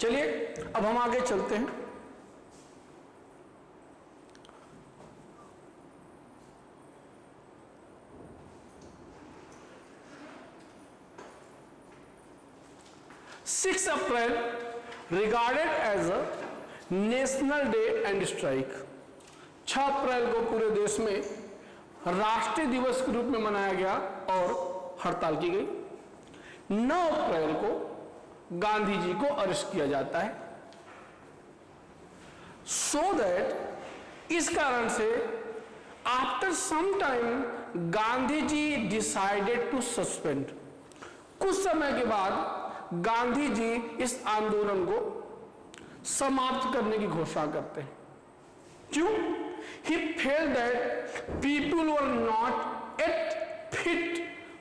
चलिए अब हम आगे चलते हैं। Six April regarded as a national day and strike. 6 अप्रैल को पूरे देश में राष्ट्रीय दिवस के रूप में मनाया गया और हड़ताल की गई। 9 अप्रैल को गांधी जी को अरेस्ट किया जाता है। सो दैट इस कारण से after some time Gandhi ji decided to suspend. कुछ समय के बाद गांधी जी इस आंदोलन को समाप्त करने की घोषणा करते हैं। क्यों? He felt that people were not yet fit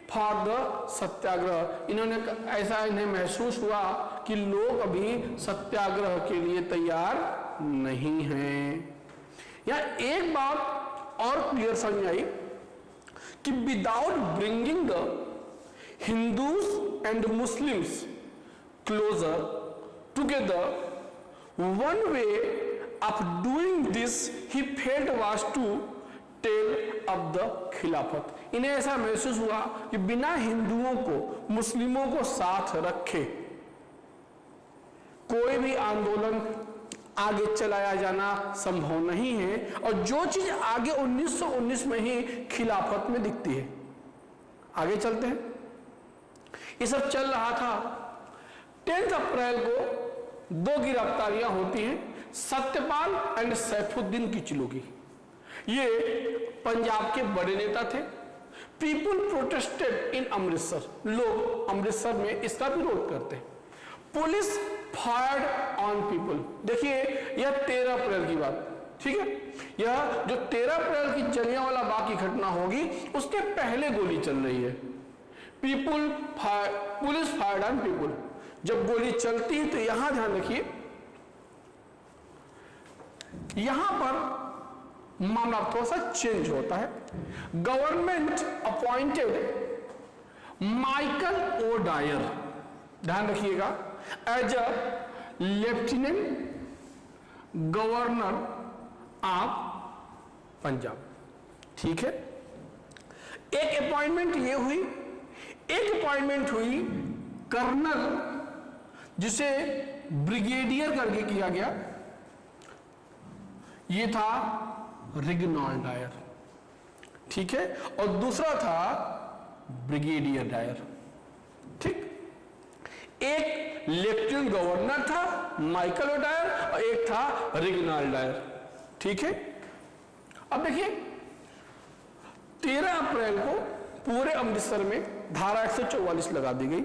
for the सत्याग्रह। इन्हें महसूस हुआ कि लोग अभी सत्याग्रह के लिए तैयार नहीं हैं। या एक बात और क्लियर समझ आई कि without bringing the Hindus and Muslims closer together, one way of doing this he felt was to tell of the खिलाफत। इन्हें ऐसा महसूस हुआ कि बिना हिंदुओं को मुस्लिमों को साथ रखे कोई भी आंदोलन आगे चलाया जाना संभव नहीं है, और जो चीज आगे 1919 में ही खिलाफत में दिखती है। आगे चलते हैं। ये सब चल रहा था। 10 अप्रैल को 2 गिरफ्तारियां होती हैं, सत्यपाल एंड सैफुद्दीन किचलू की। ये पंजाब के बड़े नेता थे। पीपुल प्रोटेस्टेड इन अमृतसर। लोग अमृतसर में इसका विरोध करते हैं। Police fired on people. देखिए यह 13 अप्रैल की बात, ठीक है। यह जो 13 अप्रैल की जलियांवाला बाग की घटना होगी उसके पहले गोली चल रही है। Police fired on people. जब गोली चलती है तो यहां ध्यान रखिए, यहां पर मामला थोड़ा सा चेंज होता है। Government appointed Michael O'Dwyer, ध्यान रखिएगा, as a lieutenant governor of Punjab. ठीक है। एक अपॉइंटमेंट ये हुई, एक अपॉइंटमेंट हुई कर्नल, जिसे ब्रिगेडियर करके किया गया। ये था रिगनाल्ड डायर, ठीक है, और दूसरा था ब्रिगेडियर डायर। ठीक। एक लेफ्टिनेंट गवर्नर था माइकल ओ डायर और एक था रिगनाल्ड डायर। ठीक है। अब देखिए 13 अप्रैल को पूरे अमृतसर में धारा 144 लगा दी गई।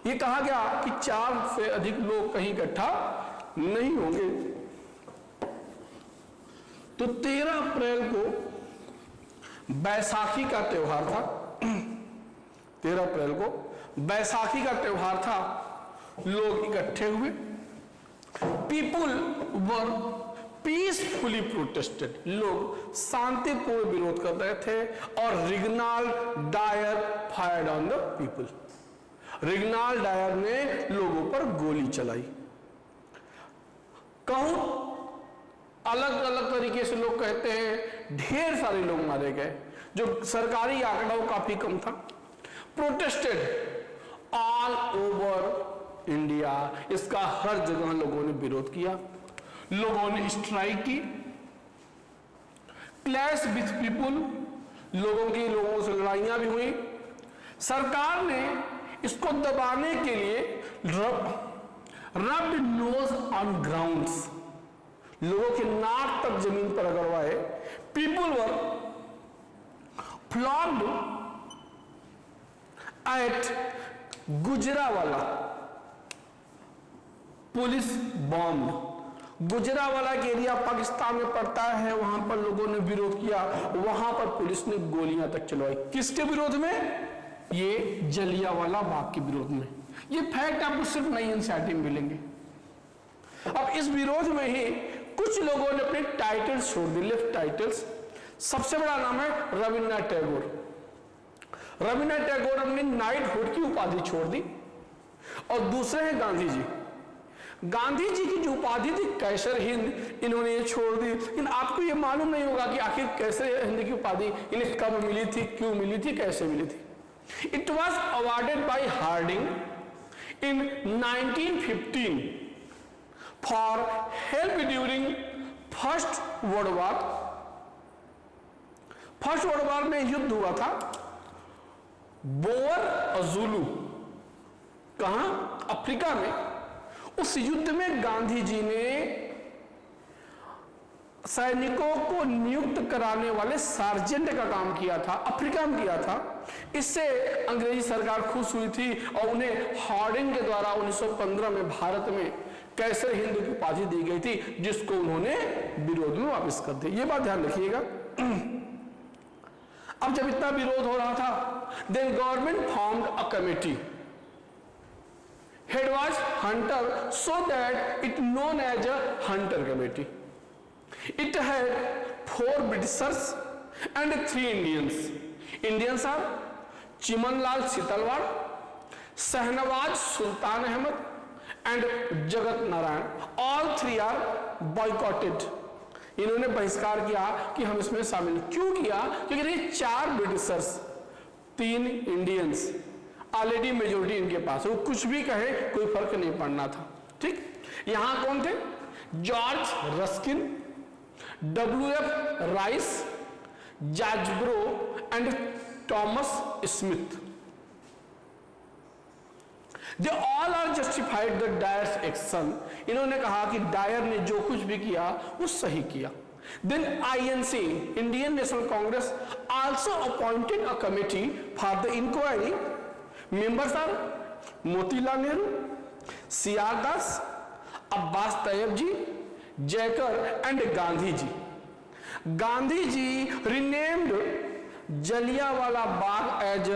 ये कहा गया कि 4 से अधिक लोग कहीं इकट्ठा नहीं होंगे। तो 13 अप्रैल को बैसाखी का त्योहार था। 13 अप्रैल को बैसाखी का त्योहार था। लोग इकट्ठे हुए। People were peacefully protested. लोग शांतिपूर्ण विरोध कर रहे थे। और Reginald Dyer fired on the people. Reginald Dyer ने लोगों पर गोली चलाई। कहूं अलग अलग तरीके से लोग कहते हैं ढेर सारे लोग मारे गए, जो सरकारी आंकड़ा वो काफी कम था। Protested all over India. इसका हर जगह लोगों ने विरोध किया। लोगों ने स्ट्राइक की। Clash with people. लोगों से लड़ाइयां भी हुई। सरकार ने इसको दबाने के लिए रब्ड नोज ऑन ग्राउंड्स। लोगों के नाक तक जमीन पर रगड़वाए। People were flogged at Gujranwala. Police bomb. Gujranwala के एरिया पाकिस्तान में पड़ता है, वहां पर लोगों ने विरोध किया। वहां पर पुलिस ने गोलियां तक चलवाई। किसके विरोध में? ये जलियांवाला बाग के विरोध में। ये फैक्ट आपको सिर्फ नई एनसीईआरटी में मिलेंगे। अब इस विरोध में ही कुछ लोगों ने अपने टाइटल्स छोड़ दिए, लेफ्ट टाइटल्स। सबसे बड़ा नाम है रविन्द्रनाथ टैगोर। रविन्द्रनाथ टैगोर अपनी नाइटहुड की उपाधि छोड़ दी। और दूसरे हैं गांधी जी। गांधी जी की जो उपाधि थी कैसर हिंद, इन्होंने ये छोड़ दी। लेकिन आपको ये मालूम नहीं होगा कि आखिर कैसर हिंद की उपाधि इन्हें कब मिली थी, क्यों मिली थी, कैसे मिली थी। It was awarded by Hardinge in 1915 for help during first world war. First world war में युद्ध हुआ था बोअर अज़ुलू, कहां, अफ्रीका में। उस युद्ध में गांधी जी ने सैनिकों को नियुक्त कराने वाले सार्जेंट का काम किया था, अफ्रीका में किया था। इससे अंग्रेजी सरकार खुश हुई थी और उन्हें हार्डिंग के द्वारा 1915 में भारत में कैसर हिंद की उपाधि दी गई थी, जिसको उन्होंने विरोध में वापस कर दिया। ये बात ध्यान रखिएगा। अब जब इतना विरोध हो रहा था, then government formed a committee, head was Hunter, so that it known as a Hunter committee. It had 4 Britishers and 3 Indians. Indians are Chimanlal Setalvad, Shahnawaz Sultan Ahmad and Jagat Narayan. All 3 are boycotted. इन्होंने बहिष्कार किया कि हम इसमें शामिल। क्यों किया? क्योंकि ये 4 ब्रिटिशर्स, 3 इंडियंस, ऑलरेडी मेजोरिटी इनके पास, वो कुछ भी कहे कोई फर्क नहीं पड़ना था। ठीक, यहां कौन थे? जॉर्ज रस्किन, WF राइस, जाजब्रो and Thomas Smith. They all are justified the Dyer's action. इन्होंने कहा कि डायर ने जो कुछ भी किया वो सही किया। Then INC, Indian National Congress, also appointed a committee for the inquiry. Members are Motilal Nehru, CR Das, Abbas Tayyab ji, Jayakar and Gandhi ji. Gandhi ji renamed Jallianwala Bagh as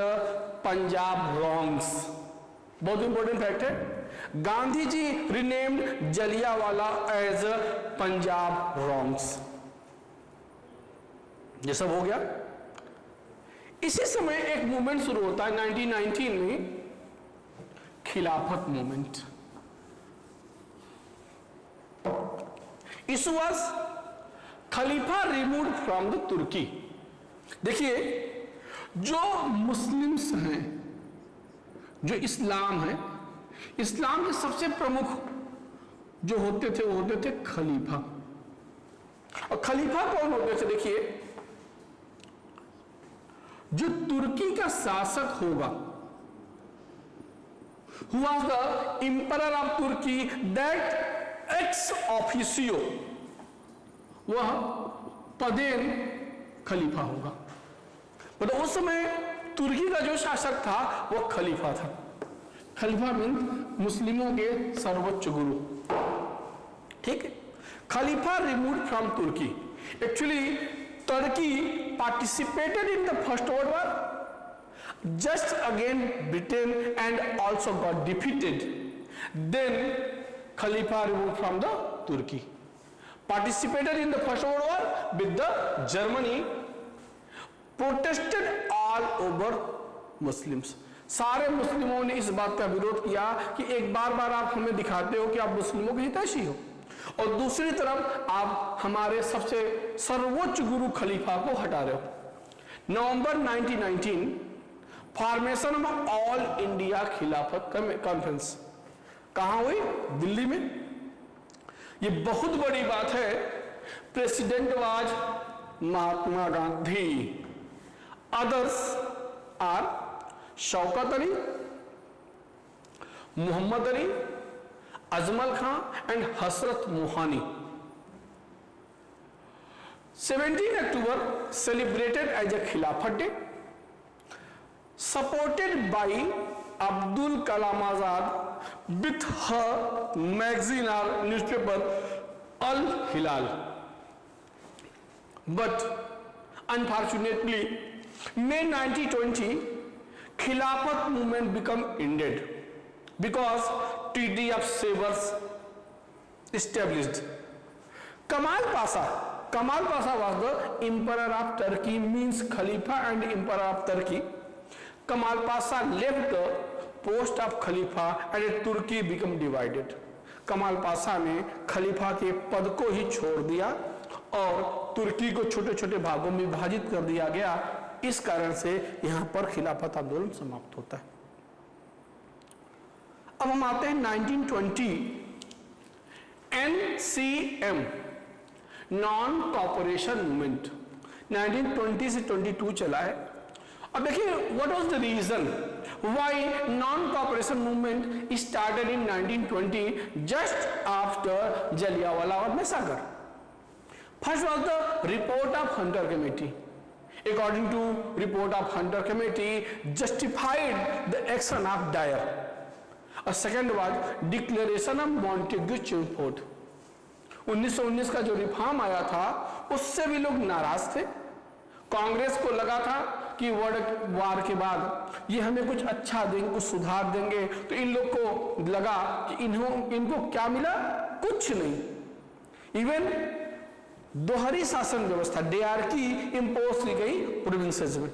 Punjab wrongs. बहुत इंपॉर्टेंट फैक्ट है, Gandhi ji renamed Jallianwala as Punjab wrongs. ये सब हो गया। इसी समय एक मूवमेंट शुरू होता है 1919 में, Khilafat movement. Issue was Khalifa removed from the तुर्की। देखिए, जो मुस्लिम्स हैं, जो इस्लाम है, इस्लाम के सबसे प्रमुख जो होते थे वो होते थे खलीफा। और खलीफा कौन होते थे? देखिए, जो तुर्की का शासक होगा, who was the emperor of Turkey, that ex officio, वह पदेन खलीफा होगा। मतलब उस समय तुर्की का जो शासक था वह खलीफा था। खलीफा मीन मुस्लिमों के सर्वोच्च गुरु। ठीक है, खलीफा रिमूव्ड फ्रॉम तुर्की। एक्चुअली तुर्की participated in the first world war, just again Britain, and also got defeated. Then Khalifa removed from the Turkey, participated in the first world war with the Germany, protested all over Muslims. सारे मुस्लिमों ने इस बात का विरोध किया कि एक बार आप हमें दिखाते हो कि आप मुस्लिमों के हितैषी हो, और दूसरी तरफ आप हमारे सबसे सर्वोच्च गुरु खलीफा को हटा रहे हो। November 1919 formation of All India Khilafat conference कहां हुई? दिल्ली में। ये बहुत बड़ी बात है। President was Mahatma Gandhi, others are Shaukat Ali, Mohammad Ali, Ajmal Khan and Hasrat Mohani. 17 October celebrated as a Khilafat day, supported by Abdul Kalam Azad with her magazine और newspaper Al Hilal. But unfortunately May 1920 Khilafat movement become ended because Treaty of Sevres established. Kamal Pasha was the Emperor of Turkey, means Khalifa and Emperor of Turkey. Kamal Pasha left the post of Khalifa and Turkey became divided. कमाल पाशा ने खलीफा के पद को ही छोड़ दिया और तुर्की को छोटे छोटे भागों में विभाजित कर दिया गया। इस कारण से यहां पर खिलाफत आंदोलन समाप्त होता है। अब हम आते हैं 1920 NCM नॉन कॉपरेशन मूवमेंट 1920 से 22 चला है। अब देखिए what was the reason why non cooperation movement started in 1920 just after Jallianwala Bagh massacre. First was the report of Hunter committee. According to report of Hunter Committee justified the action of Dyer. और second was Declaration of Montagu-Chelmsford। 1919 का जो reform आया था उससे भी लोग नाराज थे। कांग्रेस को लगा था कि वर्ल्ड वार के बाद ये हमें कुछ अच्छा देंगे, कुछ सुधार देंगे, तो इन लोग को लगा कि इनको क्या मिला, कुछ नहीं। इवन दोहरी शासन व्यवस्था डेआरकी इंपोज की गई प्रोविंसेस में।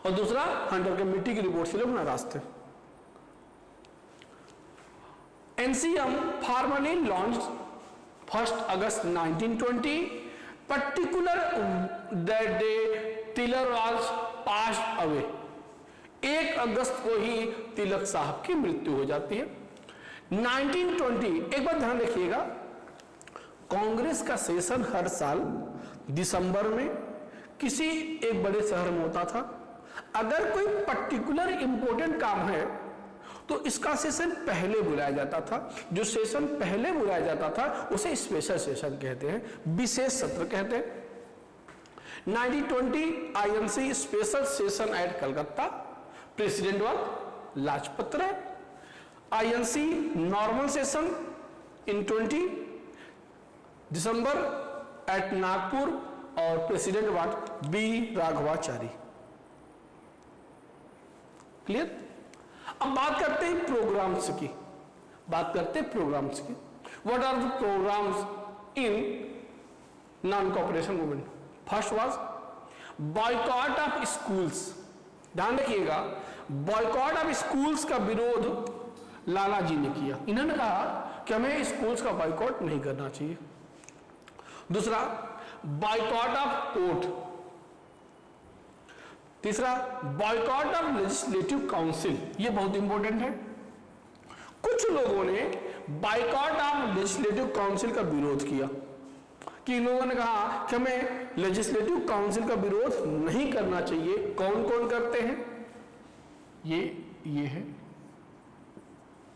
और दूसरा हंटर कमेटी की रिपोर्ट से लोग नाराज थे। NCM formally launch 1 August 1920 particular that day Tilak was passed away. 1 अगस्त को ही तिलक साहब की मृत्यु हो जाती है। 1920 एक बात ध्यान रखिएगा, कांग्रेस का सेशन हर साल दिसंबर में किसी एक बड़े शहर में होता था। अगर कोई पर्टिकुलर इंपॉर्टेंट काम है तो इसका सेशन पहले बुलाया जाता था। जो सेशन पहले बुलाया जाता था उसे स्पेशल सेशन कहते हैं, विशेष सत्र कहते हैं। 1920 INC special session at Calcutta, president was Lajpat Rai. INC normal session in 20 December at Nagpur और president was B Raghavachari. Clear? अब बात करते हैं प्रोग्राम्स की। What are the programmes in non cooperation movement? First was boycott of schools. ध्यान रखिएगा, बॉयकॉट ऑफ स्कूल्स का विरोध लाला जी ने किया। इन्होंने कहा कि हमें स्कूल्स का बॉयकॉट नहीं करना चाहिए। दूसरा बॉयकॉट ऑफ कोर्ट। तीसरा बॉयकॉट ऑफ लेजिस्लेटिव काउंसिल। ये बहुत इंपॉर्टेंट है। कुछ लोगों ने बॉयकॉट ऑफ लेजिस्लेटिव काउंसिल का विरोध किया कि इन लोगों ने कहा कि हमें लेजिस्लेटिव काउंसिल का विरोध नहीं करना चाहिए। कौन कौन करते हैं? ये है,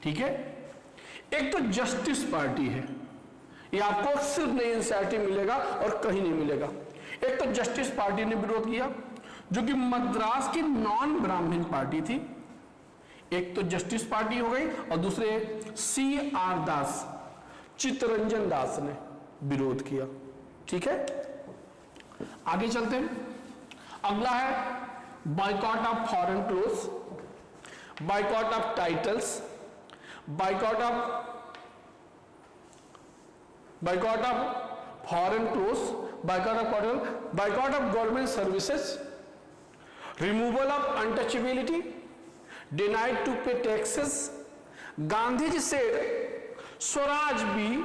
ठीक है। एक तो जस्टिस पार्टी है, ये आपको सिर्फ नहीं एनसीईआरटी मिलेगा और कहीं नहीं मिलेगा। एक तो जस्टिस पार्टी ने विरोध किया जो कि मद्रास की नॉन ब्राह्मण पार्टी थी। एक तो जस्टिस पार्टी हो गई और दूसरे CR दास, चित्तरंजन दास ने विरोध किया। ठीक है, आगे चलते हैं। अगला है boycott of foreign clothes, boycott of titles, boycott of foreign clothes, boycott of government services, removal of untouchability, denied to pay taxes. Gandhi ji said swaraj be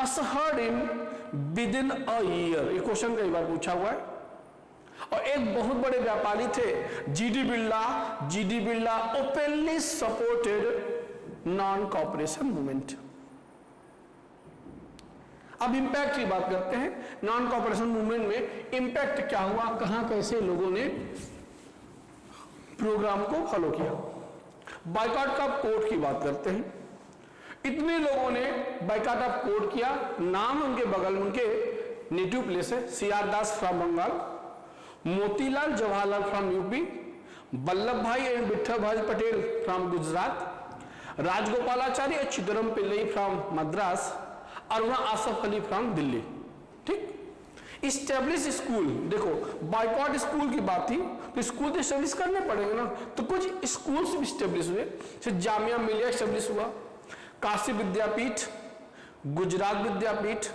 ushered in within a year. ये क्वेश्चन कई बार पूछा हुआ है। और एक बहुत बड़े व्यापारी थे GD Birla openly supported non cooperation movement. अब इंपैक्ट की बात करते हैं। नॉन कॉपरेशन मूवमेंट में इंपैक्ट क्या हुआ, कहां कैसे लोगों ने प्रोग्राम को फॉलो किया। बाइकॉट ऑफ कोर्ट की बात करते हैं। इतने लोगों ने बाइकॉट ऑफ कोर्ट किया। नाम उनके बगल में उनके नेटिव प्लेस है। CR Das from Bengal, Motilal Jawaharlal from UP, Vallabh Bhai and Vitthal भाई पटेल फ्रॉम गुजरात, राजगोपालाचारी और चिदम्बरम पिल्लई फ्रॉम मद्रास, और वहां आसफ अली फ्रॉम दिल्ली। ठीक, इस्टेब्लिश स्कूल। देखो बाइकॉट स्कूल की बात थी तो स्कूल तो इस्टेब्लिश करने पड़ेंगे ना, तो कुछ स्कूल्स भी इस्टेब्लिश हुए। जैसे जामिया मिलिया इस्टेब्लिश हुआ, Kashi Vidyapeeth, Gujarat Vidyapeeth,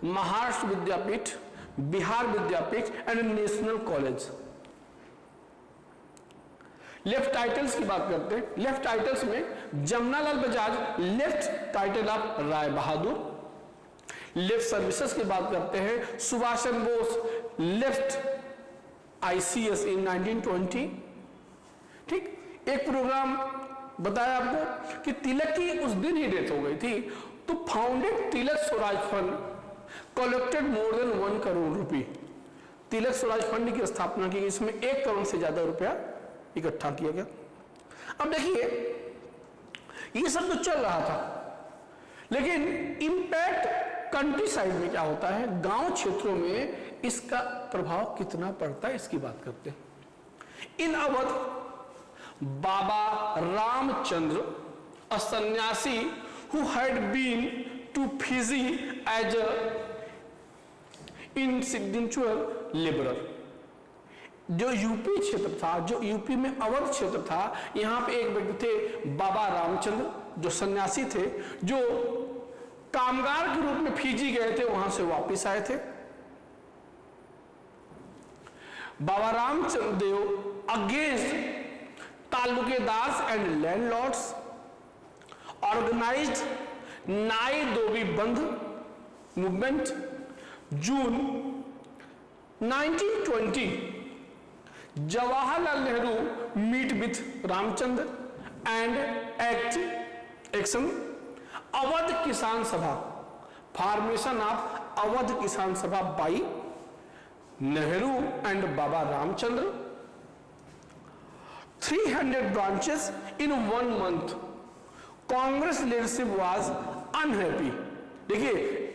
Maharashtra Vidyapeeth, Bihar Vidyapeeth and national college. Left titles की बात करते हैं। लेफ्ट टाइटल्स में Jamnalal Bajaj left title of Rai Bahadur. Left services की बात करते हैं, Subhash Chandra Bose left ICS in 1920। ठीक, एक प्रोग्राम बताया आपको कि तिलक की उस दिन ही डेथ हो गई थी, तो founded Tilak Swaraj fund collected more than 1 crore रुपए। तिलक स्वराज फंड की स्थापना की, इसमें 1 करोड़ से ज्यादा रुपया इकट्ठा किया गया। अब देखिए, ये सब तो चल रहा था, लेकिन इंपैक्ट कंट्री साइड में क्या होता है, गांव क्षेत्रों में इसका प्रभाव कितना पड़ता है, इसकी बात करते हैं। इन अवध बाबा रामचंद्र, a सन्यासी who had been to Fiji as a intellectual laborer, जो यूपी क्षेत्र था, जो यूपी में अवध क्षेत्र था, यहां पे एक व्यक्ति थे बाबा रामचंद्र, जो सन्यासी थे, जो कामगार के रूप में फिजी गए थे, वहां से वापस आए थे। Baba Ramchandra Dev against taluqdars and landlords organised Nai Dhobi Bandh movement. June 1920 Jawaharlal Nehru meet with Ramchandra and action Awadh Kisan Sabha, formation of Awadh Kisan Sabha by Nehru and Baba Ramchandra. 300 branches in 1 month. Congress leadership was unhappy. देखिए,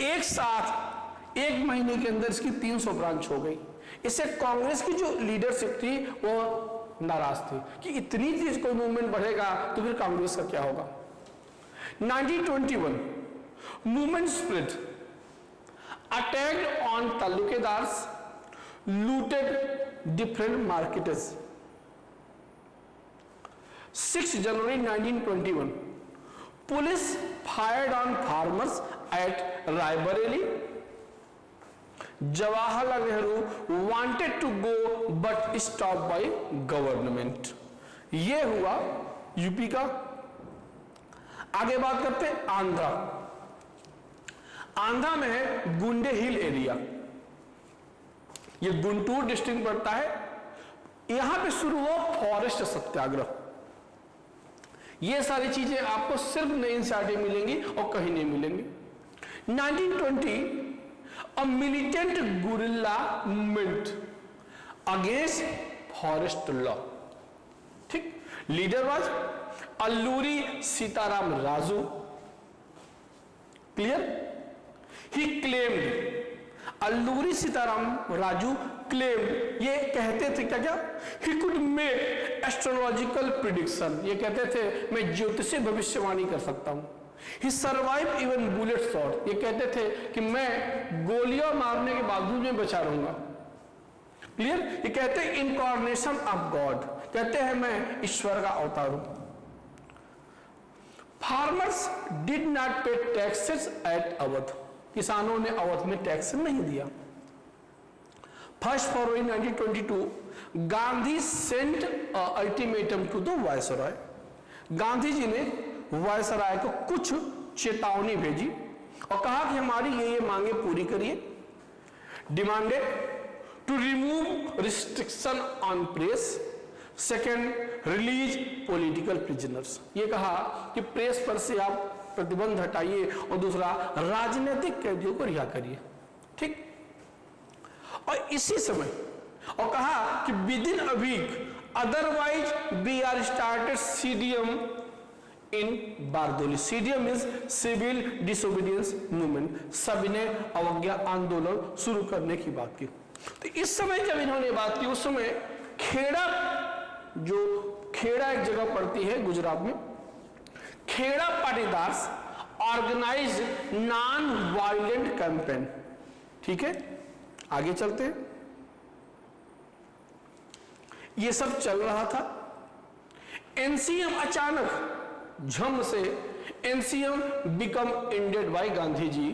एक साथ 1 महीने के अंदर इसकी 300 ब्रांच हो गई। इससे कांग्रेस की जो लीडरशिप थी वो नाराज थी कि इतनी तेज कोई मूवमेंट बढ़ेगा तो फिर कांग्रेस का क्या होगा। 1921 movement split, attacked on taluqdars, looted different markets. 6 January 1921 police fired on farmers at Raebareli. Jawaharlal Nehru wanted to go but stop by government. ये हुआ यूपी का। आगे बात करते हैं आंध्रा। आंध्रा में है गुंडे हिल एरिया, ये गुंटूर डिस्ट्रिक्ट पड़ता है। यहां पे शुरू हुआ फॉरेस्ट सत्याग्रह। ये सारी चीजें आपको सिर्फ नई एनसीईआरटी मिलेंगी और कहीं नहीं मिलेंगी। 1920 a militant guerrilla movement against forest law। ठीक, leader was Alluri Sitaram Raju. Clear? He claimed, Alluri Sitaram Raju claimed, ये कहते थे क्या क्या, he could make astrological prediction, ये कहते थे मैं ज्योतिषीय भविष्यवाणी कर सकता हूं। ही सर्वाइव इवन बुलेट शॉट, ये कहते थे कि मैं गोलियां मारने के बावजूद में बचा रहूंगा। क्लियर? ये कहते हैं इनकॉर्नेशन ऑफ गॉड, कहते हैं मैं ईश्वर का अवतार हूं। Farmers did not pay taxes at Awadh, किसानों ने अवध में टैक्स नहीं दिया। 1 February 1922 Gandhi sent ultimatum to the viceroy. Gandhi ji ने वायसराय को कुछ चेतावनी भेजी और कहा कि हमारी ये मांगे पूरी करिए। Demanded to remove restriction on press, second release political prisoners, ये कहा कि प्रेस पर से आप प्रतिबंध हटाइए और दूसरा राजनीतिक कैदियों को रिहा करिए। ठीक, और इसी समय और कहा कि within a week otherwise we are started CDM in Bardoli. CDM means civil disobedience movement, सभी ने अवज्ञा आंदोलन शुरू करने की बात की। तो इस समय जब इन्होंने बात की, उस समय खेड़ा, जो खेड़ा एक जगह पड़ती है गुजरात में, Kheda Patidars organise non violent campaign. ठीक है, आगे चलते हैं। ये सब चल रहा था। एनसीएम अचानक झम से NCM become ended by Gandhi ji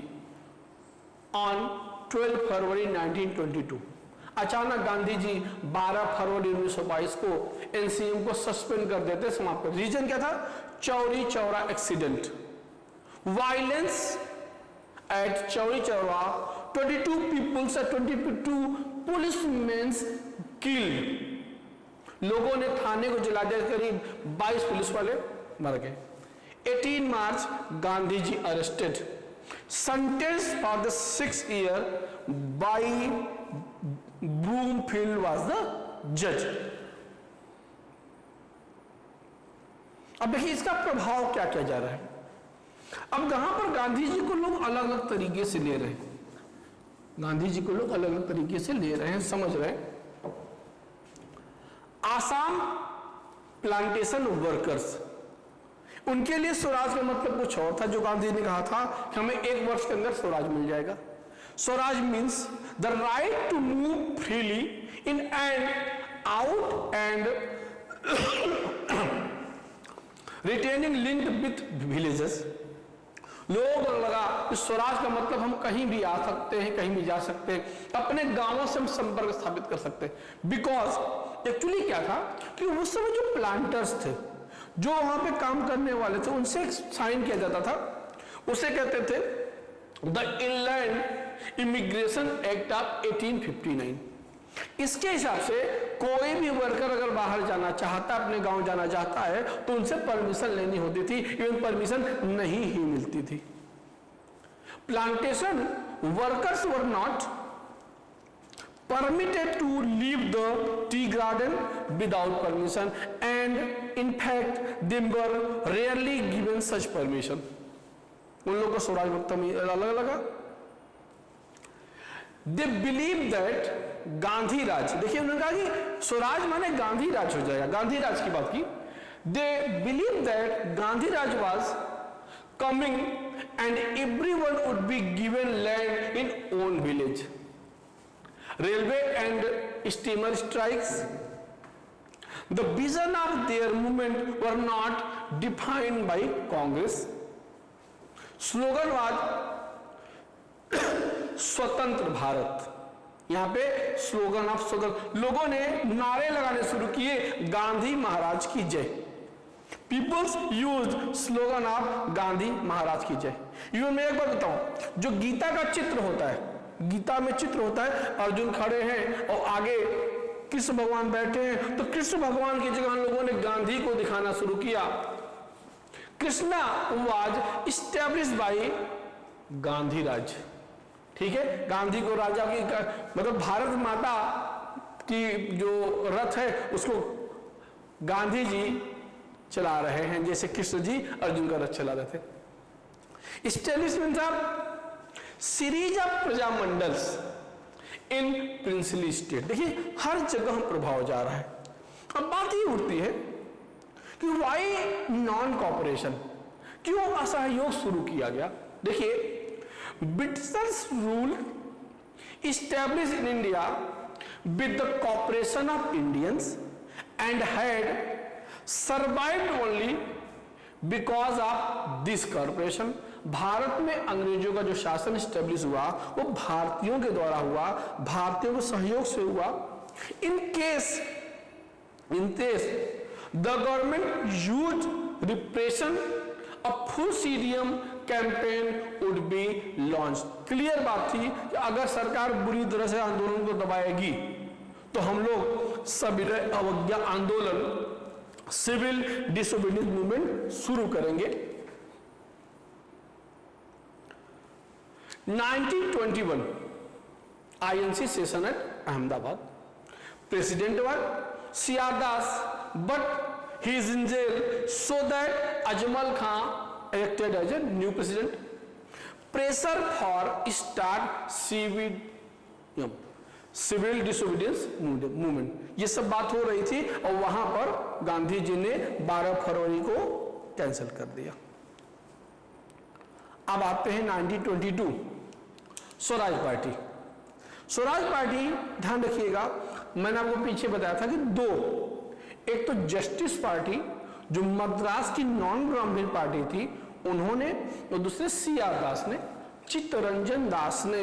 on 12 February 1922। अचानक गांधी जी 12 फरवरी 1922 को एनसीएम को सस्पेंड कर देते, समाप्त कर। रीजन क्या था? Chauri Chaura accident, violence at Chauri Chaura, 22 peoples, 22 policeman killed. लोगों ने थाने को जला दिया, करीब 22 पुलिस वाले मर गए। 18 मार्च Gandhi ji arrested, sentenced for the 6 year by Broomfield was the judge। अब देखिए इसका प्रभाव क्या क्या जा रहा है। अब यहां पर गांधी जी को लोग अलग अलग तरीके से ले रहे हैं, गांधी जी को लोग अलग अलग तरीके से ले रहे हैं, समझ रहे हैं। आसाम प्लांटेशन वर्कर्स, उनके लिए स्वराज का मतलब कुछ और था। जो गांधी ने कहा था कि हमें 1 वर्ष के अंदर स्वराज मिल जाएगा। Swaraj means the right to move freely in and out and retaining linked with villages. लोगों को लगा कि स्वराज का मतलब हम कहीं भी आ सकते हैं, कहीं भी जा सकते हैं, अपने गांवों से हम संपर्क स्थापित कर सकते हैं। बिकॉज एक्चुअली क्या था कि उस समय जो प्लांटर्स थे, जो वहां पे काम करने वाले थे, उनसे एक साइन किया जाता था, उसे कहते थे the inland immigration act of 1859। इसके हिसाब से कोई भी वर्कर अगर बाहर जाना चाहता है, अपने गांव जाना चाहता है, तो उनसे परमिशन लेनी होती थी, इवन परमिशन नहीं ही मिलती थी। Plantation workers were not permitted to leave the tea garden without permission, and in fact they were rarely given such permission। उन लोगों को स्वराज मतलब अलग लगा। They believe that गांधी राज, देखिए उन्होंने कहा कि स्वराज माने गांधी राज हो जाएगा, गांधी राज की बात की। They believe that Gandhi Raj was coming and everyone would be given land in own village। Railway and steamer strikes, the vision of their movement were not defined by Congress। Slogan was स्वतंत्र भारत। यहां पे slogan of स्वतंत्र, लोगों ने नारे लगाने शुरू किए, गांधी महाराज की जय। Peoples use slogan of Gandhi Maharaj की जय। इवन मैं एक बार बताऊं, जो गीता का चित्र होता है, गीता में चित्र होता है, अर्जुन खड़े हैं और आगे कृष्ण भगवान बैठे हैं, तो कृष्ण भगवान की जगह लोगों ने गांधी को दिखाना शुरू किया। Krishna was establish by Gandhi raj. ठीक है, गांधी को राजा की मतलब भारत माता की जो रथ है उसको गांधी जी चला रहे हैं, जैसे कृष्ण जी अर्जुन का रथ चला रहे थे। Establishment of series of Prajamandals in princely state. देखिए हर जगह प्रभाव जा रहा है। अब बात ये उठती है कि वाई नॉन कॉपरेशन, क्यों असहयोग शुरू किया गया। देखिए Britishers rule established in India with the cooperation of Indians and had survived only because of this cooperation। Bharat में अंग्रेजों का जो शासन स्टेब्लिश हुआ वो भारतीयों के द्वारा हुआ, भारतीयों के सहयोग से हुआ। In case the government use repression, a फुल-सीडियम campaign would be launch. Clear बात थी कि अगर सरकार बुरी तरह से आंदोलन को दबाएगी तो हम लोग सविनय अवज्ञा आंदोलन, सिविल डिसोबीडियंस मूवमेंट शुरू करेंगे। 1921 INC session at Ahmedabad. President were CR Das, but he is in jail so that Ajmal Khan elected as a new president। Pressure for start civil disobedience movement, ये सब बात हो रही थी और वहां पर गांधी जी ने 12 फरवरी को कैंसिल कर दिया। अब आते हैं 1922 स्वराज पार्टी। स्वराज पार्टी ध्यान रखिएगा, मैंने आपको पीछे बताया था कि दो, एक तो जस्टिस पार्टी जो मद्रास की नॉन ब्राह्मण पार्टी थी उन्होंने, और दूसरे CR दास ने, चित्तरंजन दास ने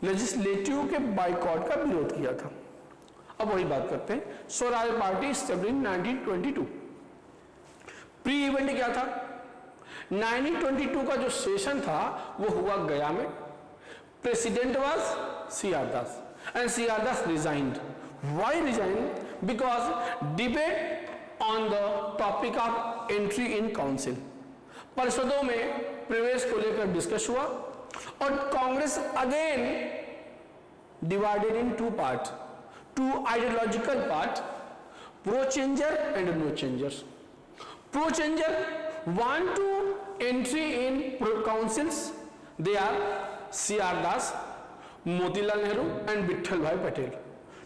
लेजिस्लेटिव के बाइकॉट का विरोध किया था। अब वही बात करते हैं। Swaraj party established 1922। Pre event क्या था? 1922 का जो सेशन था वो हुआ गया में। President was CR Das and CR Das resigned. Why resign? Because debate on the topic of entry in council, परिषदों में प्रवेश को लेकर डिस्कस हुआ और Congress again divided in two part, two ideological part, pro changer and no changers. Pro changer want to entry in councils, they are CR Das, Motilal Nehru and Vittal Bhai Patel.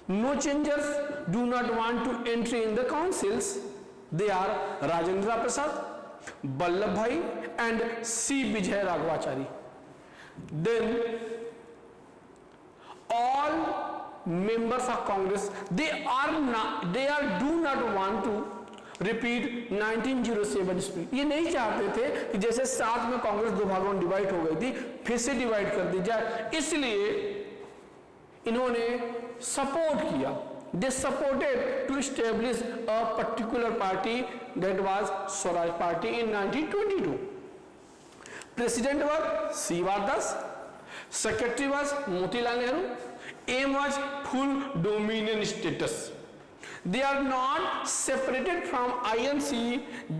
No changers do not want to entry in the councils, they are Rajendra Prasad, Vallabh Bhai and C. Vijay Raghavachari. Then all members of Congress, they do not want to repeat 1907 split. ये नहीं चाहते थे कि जैसे साथ में कांग्रेस दो भागों में डिवाइड हो गई थी फिर से डिवाइड कर दी जाए, इसलिए इन्होंने सपोर्ट किया। They supported to establish a particular party that was Swaraj party in 1922। President was CR Das, secretary was Motilal Nehru, aim was full dominion status. They are not separated from INC,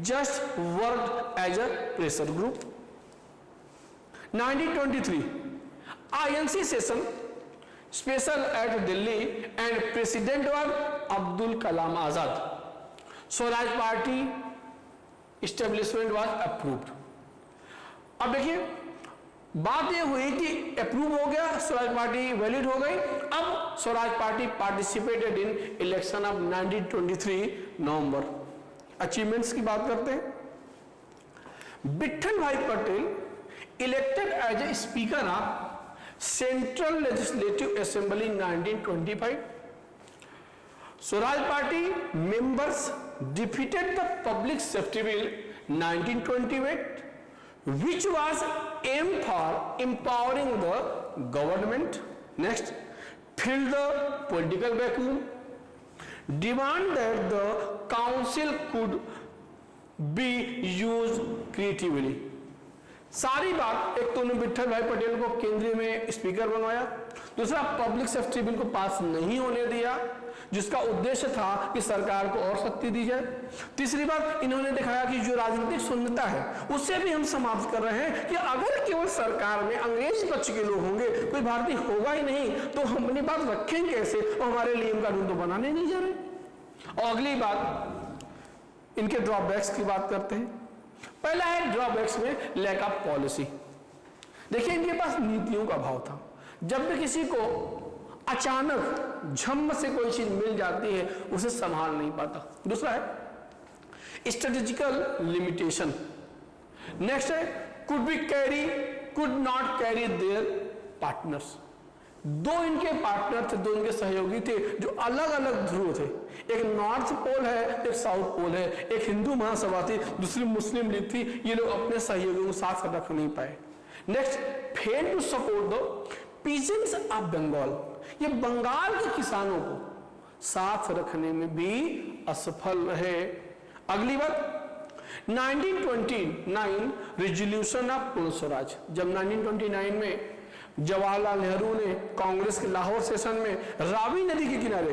just worked as a pressure group. 1923 INC session special at Delhi and president was Abdul Kalam Azad. Swaraj Party establishment was approved. अब देखिए बात ये हुई कि approve हो गया, Swaraj party valid हो गई। अब Swaraj party participated in election of 1923 November. Achievements की बात करते हैं। Vitthal Bhai Patel elected as a speaker of central legislative assembly 1925। Swaraj party members defeated the public safety bill 1928 which was aimed for empowering the government. Next, fill the political vacuum, demand that the council could be used creatively. सारी बात, एक तो उन्होंने विट्ठल भाई पटेल को केंद्रीय में speaker बनवाया, दूसरा पब्लिक सेफ्टी बिल को पास नहीं होने दिया जिसका उद्देश्य था कि सरकार को और शक्ति दी जाए। तीसरी बात, इन्होंने दिखाया कि जो राजनीतिक शून्यता है उससे भी हम समाप्त कर रहे हैं कि अगर केवल सरकार में अंग्रेज पक्ष के लोग होंगे, कोई भारतीय होगा ही नहीं, तो हम अपनी बात रखेंगे कैसे और हमारे नियम कानून तो बनाने नहीं जा रहे। और अगली बात, इनके ड्रॉबैक्स की बात करते हैं। पहला है ड्रॉबैक्स में लैक ऑफ पॉलिसी। देखिए इनके पास नीतियों का अभाव था। जब भी किसी को अचानक झम्म से कोई चीज मिल जाती है उसे संभाल नहीं पाता। दूसरा है स्ट्रेटेजिकल लिमिटेशन। नेक्स्ट है could not carry their partners. दो इनके पार्टनर थे, दो इनके सहयोगी थे जो अलग अलग ध्रुव थे। एक नॉर्थ पोल है, एक साउथ पोल है, एक हिंदू महासभा थी, दूसरी मुस्लिम लीग थी। ये लोग अपने सहयोगियों को साथ रख नहीं पाए। Next, fail to support the peasants of Bengal. ये बंगाल के किसानों को साथ रखने में भी असफल रहे। अगली बात, 1929 रेजोल्यूशन ऑफ पूर्ण स्वराज। जब 1929 में जवाहरलाल नेहरू ने कांग्रेस के लाहौर सेशन में रावी नदी के किनारे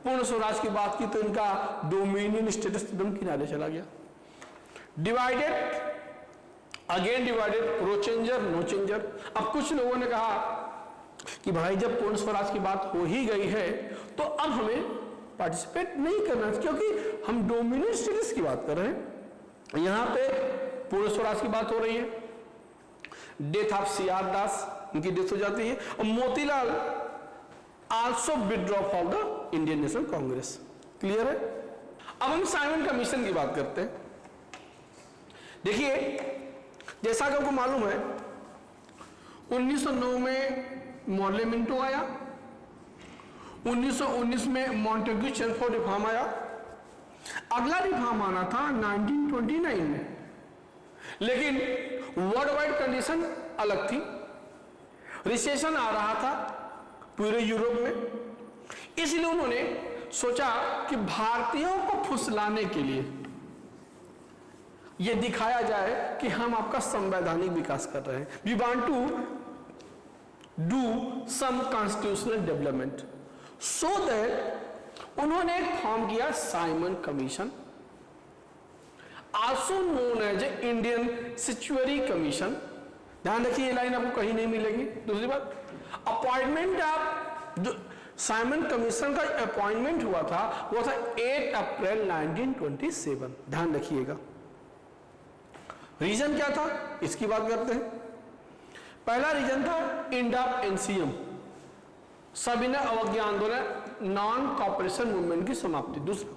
पूर्ण स्वराज की बात की तो इनका डोमिनियन स्टेटस एकदम किनारे चला गया। Divided, again divided, pro changer no changer. अब कुछ लोगों ने कहा कि भाई जब पूर्ण स्वराज की बात हो ही गई है तो अब हमें पार्टिसिपेट नहीं करना क्योंकि हम डोमिनियन स्टेटस की बात कर रहे हैं। यहां पे पूर्ण स्वराज की बात हो रही है। डेथ ऑफ CR दास, इनकी डेथ हो जाती है। और Motilal also withdraw from the Indian National Congress. Clear है? अब हम साइमन कमीशन की बात करते हैं। देखिए जैसा कि आपको मालूम है 1909 में मॉर्ले मिंटो आया, 1919 में मॉन्टेग्यू चेम्फोर्ड रिफॉर्म आया, अगला रिफॉर्म आना था 1929 में। लेकिन वर्ल्ड वाइड कंडीशन अलग थी, रिसेशन आ रहा था, पूरे यूरोप में। इसलिए उन्होंने सोचा कि भारतीयों को फुसलाने के लिए यह दिखाया जाए कि हम आपका संवैधानिक विकास कर रहे हैं, we want to do some constitutional development, so that उन्होंने एक फॉर्म किया Simon commission, also known as Indian statutory commission. ध्यान रखिए ये लाइन आपको कहीं नहीं मिलेगी। दूसरी बात, अपॉइंटमेंट ऑफ जो साइमन कमीशन का अपॉइंटमेंट हुआ था वो था 8 अप्रैल 1927। ध्यान रखिएगा। रीजन क्या था इसकी बात करते हैं। पहला रीजन था एंड ऑफ एनसीएम, सविनय अवज्ञा आंदोलन, नॉन कॉपरेशन मूवमेंट की समाप्ति। दूसरा,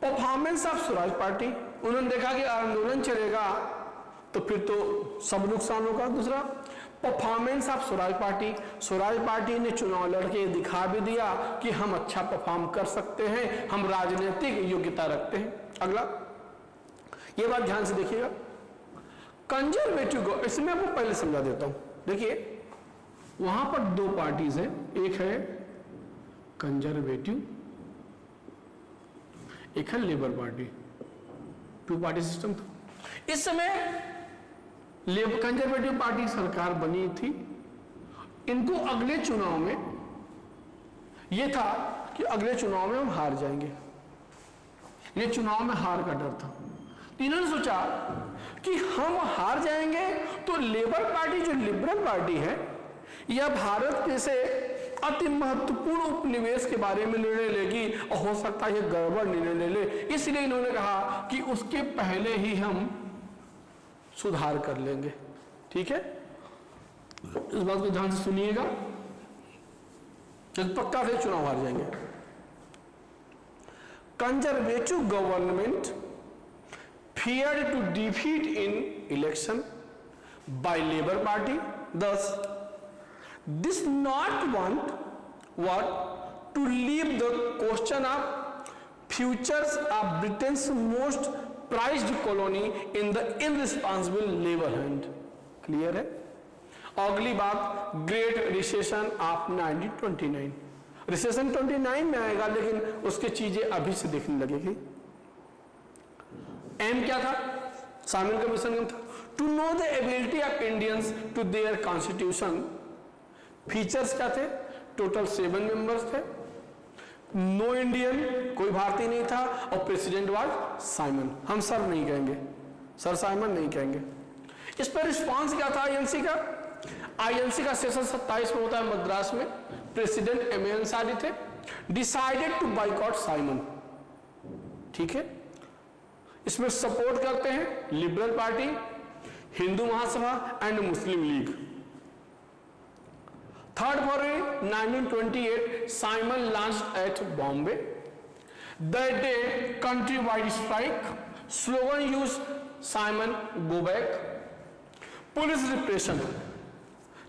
परफॉर्मेंस ऑफ स्वराज पार्टी, उन्होंने देखा कि आंदोलन चलेगा तो फिर तो सब नुकसान होगा। दूसरा, performance of Swaraj party, Swaraj party ने चुनाव लड़के दिखा भी दिया कि हम अच्छा परफॉर्म कर सकते हैं, हम राजनीतिक योग्यता रखते हैं। अगला, ये बात ध्यान से देखिएगा, कंजर्वेटिव को इसमें आपको पहले समझा देता हूं। देखिए वहां पर दो पार्टीज है, एक है कंजर्वेटिव, एक है labour party, two party system था। इस समय कंजर्वेटिव पार्टी सरकार बनी थी। इनको अगले चुनाव में यह था कि अगले चुनाव में हम हार जाएंगे, ये चुनाव में हार का डर था। इन्होंने सोचा कि हम हार जाएंगे तो लेबर पार्टी जो लिबरल पार्टी है यह भारत के से अति महत्वपूर्ण उपनिवेश के बारे में निर्णय लेगी और हो सकता है यह गड़बड़ निर्णय ले ले, इसलिए इन्होंने कहा कि उसके पहले ही हम सुधार कर लेंगे। ठीक है, इस बात को ध्यान से सुनिएगा, पक्का से चुनाव हार जाएंगे। Conservative government feared to defeat in election by Labour Party, thus this not want to leave the question of futures of Britain's most prized colony in the irresponsible Labour hand। Clear है। अगली बात, great recession of 1929। Recession 29 में आएगा लेकिन उसकी चीजें अभी से देखने लगेगी। एम क्या था साइमन कमीशन का? To know the ability of Indians to their constitution. Features क्या थे? टोटल 7 मेंबर्स थे, नो इंडियन, कोई भारतीय नहीं था, और प्रेसिडेंट वाज साइमन। हम सर नहीं कहेंगे, सर साइमन नहीं कहेंगे। इस पर रिस्पांस क्या था आईएनसी का? आईएनसी का सेशन 27 में होता है मद्रास में, प्रेसिडेंट एमए अंसारी थे। Decided to boycott Simon. ठीक है, इसमें सपोर्ट करते हैं liberal party, Hindu Mahasabha and Muslim League. 3 February 1928 Simon launched at Bombay. That day country wide strike, slogan use Simon go back. Police repression,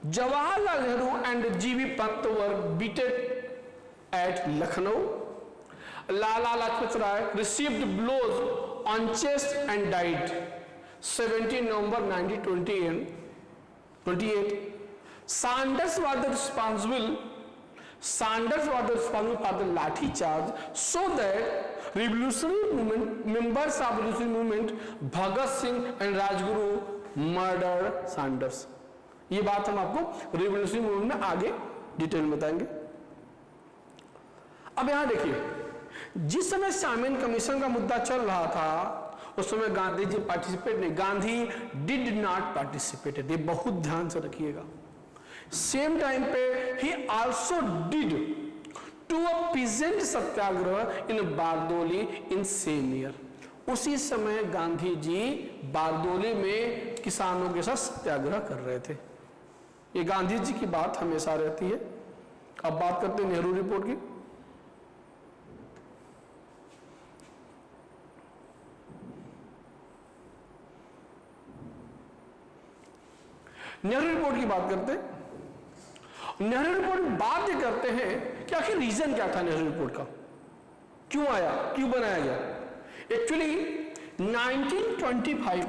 Jawaharlal Nehru and GB Pant were beated at Lucknow. Lala Lajpat Rai received blows on chest and died 17 November 1928. Sanders was responsible for the lathi charge, so that revolutionary movement members of revolutionary movement Bhagat Singh and Rajguru murdered Sanders। ये बात हम आपको revolutionary movement में आगे detail में बताएंगे। अब यहां देखिए, जिस समय साइमन कमीशन का मुद्दा चल रहा था उस समय गांधी जी पार्टिसिपेट नहीं, गांधी डिड नॉट पार्टिसिपेटेड, ये बहुत ध्यान से रखिएगा। सेम टाइम पे ही also did to a peasant satyagraha in Bardoli in same year. उसी समय गांधी जी बारदोली में किसानों के साथ सत्याग्रह कर रहे थे। ये गांधी जी की बात हमेशा रहती है। अब बात करते हैं नेहरू रिपोर्ट की। नेहरू रिपोर्ट की बात करते हैं। नेहरू रिपोर्ट बात ये करते हैं कि आखिर रीजन क्या था नेहरू रिपोर्ट का, क्यों आया, क्यों बनाया गया। एक्चुअली 1925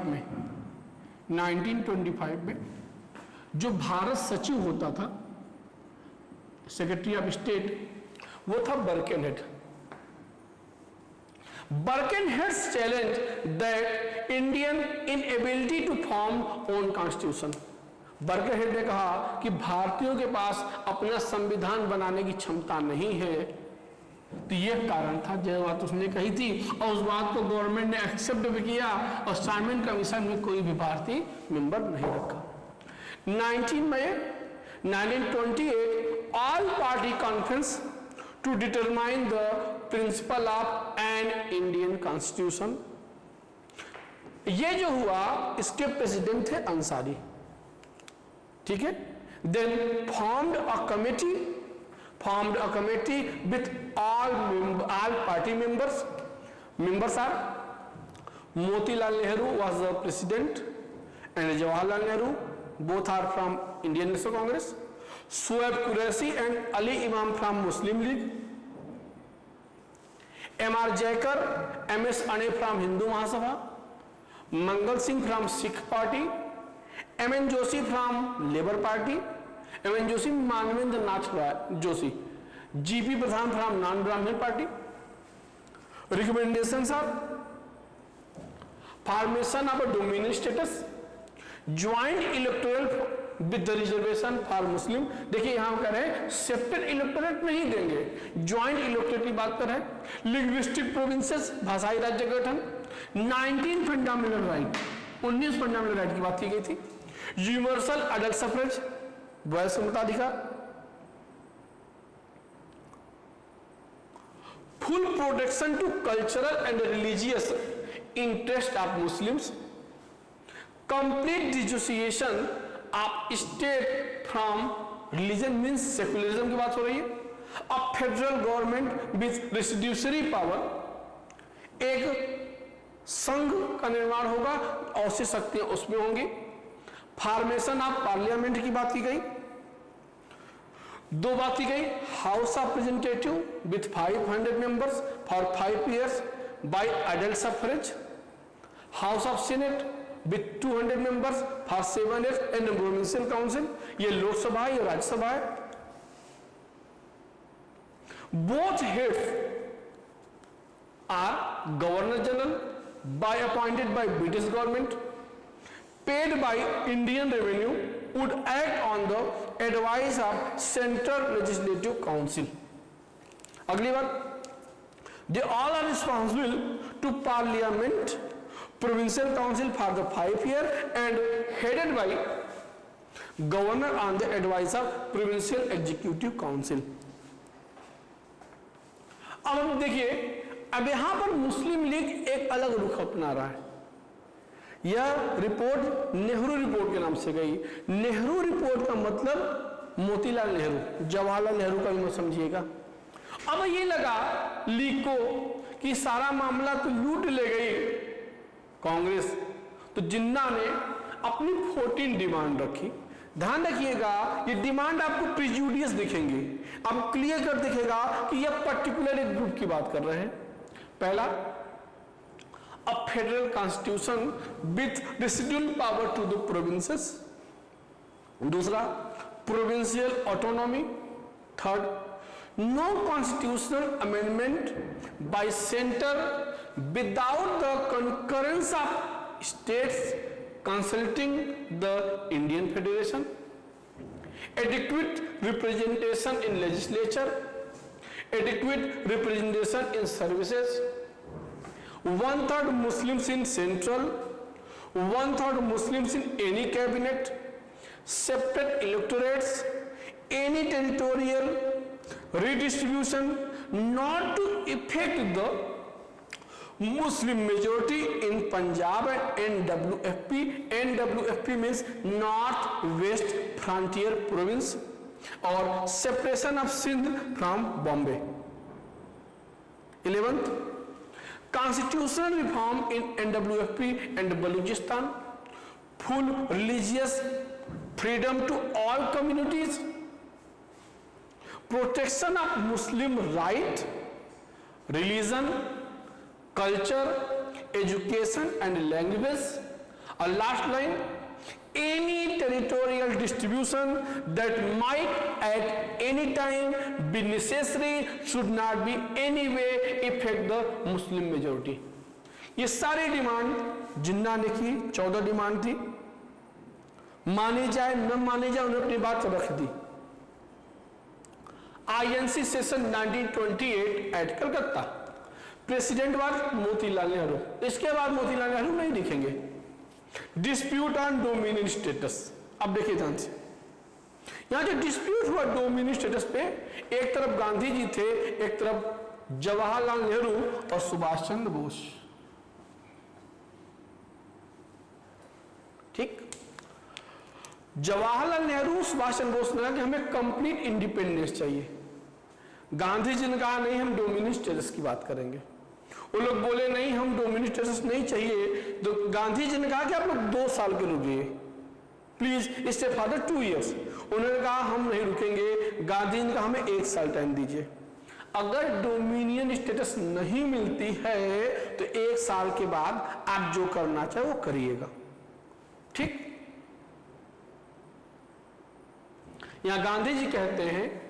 में जो भारत सचिव होता था सेक्रेटरी ऑफ स्टेट, वो था बर्केनहेड। Birkenhead's challenge that Indian inability to form own constitution. बर्केनहेड ने कहा कि भारतीयों के पास अपना संविधान बनाने की क्षमता नहीं है। तो यह कारण था जो बात उसने कही थी, और उस बात को गवर्नमेंट ने एक्सेप्ट भी किया और साइमन कमीशन में कोई भी भारतीय मेंबर नहीं रखा। 19 May 1928 all party conference to determine the principle of an Indian constitution. ये जो हुआ इसके प्रेसिडेंट थे अंसारी, ठीक है। Then formed a committee with all party members are Motilal Nehru was the president and Jawaharlal Nehru, both are from Indian National Congress, Shoaib Qureshi and Ali Imam from Muslim League, M.R. Jaikar, M.S. Ane from Hindu Mahasabha, Mangal Singh from Sikh Party, M.N. Joshi from Labour Party, M.N. Joshi Manvendra Nath Joshi, G.P. Pradhan from Non-Brahmin Party. Recommendations are formation of a dominion status, joint electoral with the reservation for Muslim। देखिए यहाँ कर है separate electorate नहीं देंगे, joint electorate की बात कर है। लिंग्विस्टिक प्रोविंसेस, भाषाई राज्य गठन, 19 फंडामेंटल राइट, 19 फंडामेंटल राइट की बात की गई थी। यूनिवर्सल अडल्ट सफरेज, वयस्क मताधिकार, full protection to cultural and religious interest of Muslims, complete dissociation of state from religion means secularism की बात हो रही है। अब federal government with residuary power, एक संघ का निर्माण होगा और से शक्तियां उसमें होंगी। फॉर्मेशन ऑफ पार्लियामेंट की बात की गई, दो बात की गई, house of representative with 500 members for 5 years by adult suffrage, house of senate with 200 members for 7 years and provincial council, ये लोकसभा है, ये राज्यसभा है। Both heads are governor general by appointed by British government, paid by Indian revenue, would act on the advice of Central Legislative Council। अगली बात, they all are responsible to Parliament, Provincial Council for the 5 years and headed by Governor on the advice of Provincial Executive Council। अब हम देखिए, अब यहां पर मुस्लिम league एक अलग रुख अपना रहा है। यह रिपोर्ट नेहरू रिपोर्ट के नाम से गई। नेहरू रिपोर्ट का मतलब मोतीलाल नेहरू, जवाहरलाल नेहरू का भी मत समझिएगा। अब ये लगा लीग को कि सारा मामला तो लूट ले गई कांग्रेस, तो जिन्ना ने अपनी 14 डिमांड रखी। ध्यान रखिएगा, ये डिमांड आपको प्रिजुडियस दिखेंगे, आपको क्लियर कर दिखेगा कि यह पर्टिकुलर एक ग्रुप की बात कर रहे हैं। पहला, a federal constitution with residual power to the provinces. दूसरा, provincial autonomy. Third, no constitutional amendment by center without the concurrence of states consulting the Indian Federation, adequate representation in legislature, adequate representation in services, 1/3 Muslims in central, 1/3 Muslims in any cabinet, separate electorates, any territorial redistribution not to affect the Muslim majority in Punjab and NWFP. NWFP means North West Frontier Province, or separation of Sindh from Bombay. 11th, constitutional reform in NWFP and Balochistan, full religious freedom to all communities, protection of Muslim right, religion, culture, education and language, और last line, any territorial distribution that might at any time be necessary should not be any way affect the Muslim majority. ये सारी demand जिन्ना ने की, 14 demand थी, माने जाए न माने जाए, उन्होंने अपनी बात रख दी। INC session 1928 at Calcutta, president was Motilal Nehru. इसके बाद मोतीलाल नेहरू नहीं दिखेंगे। डिस्प्यूट ऑन डोमिनियन स्टेटस, अब देखिए ध्यान से, यहां जो डिस्प्यूट हुआ डोमिनियन स्टेटस पे, एक तरफ गांधी जी थे, एक तरफ जवाहरलाल नेहरू और सुभाष चंद्र बोस। ठीक, जवाहरलाल नेहरू सुभाष चंद्र बोस ने कहा कि हमें कंप्लीट इंडिपेंडेंस चाहिए। गांधी जी ने कहा नहीं, हम डोमिनियन स्टेटस की बात करेंगे। वो लोग बोले नहीं, हम डोमिनियन स्टेटस नहीं चाहिए। तो गांधी जी ने कहा कि आप लोग 2 साल के रुकिए, प्लीज स्टे फॉर 2 इयर्स। उन्होंने कहा हम नहीं रुकेंगे। गांधी जी ने कहा हमें 1 साल टाइम दीजिए। अगर डोमिनियन स्टेटस नहीं मिलती है तो 1 साल के बाद आप जो करना चाहे वो करिएगा। ठीक, यहां गांधी जी कहते हैं,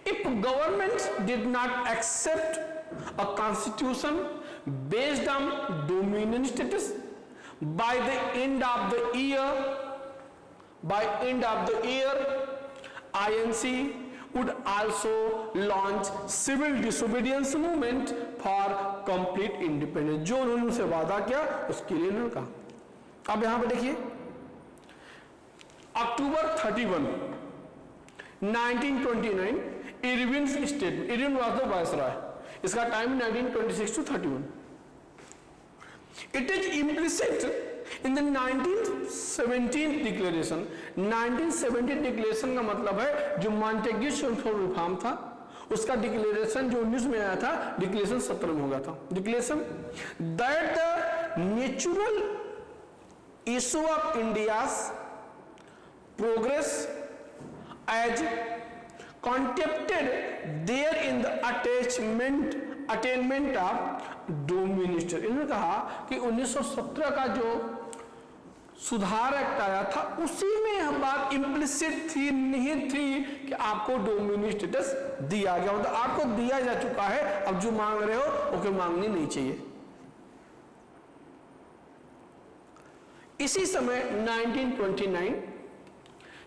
if government did not accept a constitution based on dominion status by the end of the year INC would also launch civil disobedience movement for complete independence। जो उन्होंने उनसे वादा किया उसके लिए उन्होंने कहा। अब यहां पे देखिए, October 31 1929 Irwin statement, Irwin was the viceroy, इसका time 1926 to 31। It is implicit in the 1917 declaration. 1917 declaration का मतलब है जो मॉन्टेग्यू रिफॉर्म था उसका डिक्लेरेशन जो 19 में आया था, डिक्लेरेशन 17 में हो गया था। Declaration that the natural issue of India's progress as contemplated there in the attainment of dominion। इन्होंने कहा कि 1917 का जो सुधार एक्ट आया था उसी में यह बात इम्प्लिसिट थी, नहीं थी कि आपको डोमिनियन स्टेटस दिया गया, मतलब आपको दिया जा चुका है, अब जो मांग रहे हो ओके मांगनी नहीं चाहिए। इसी समय 1929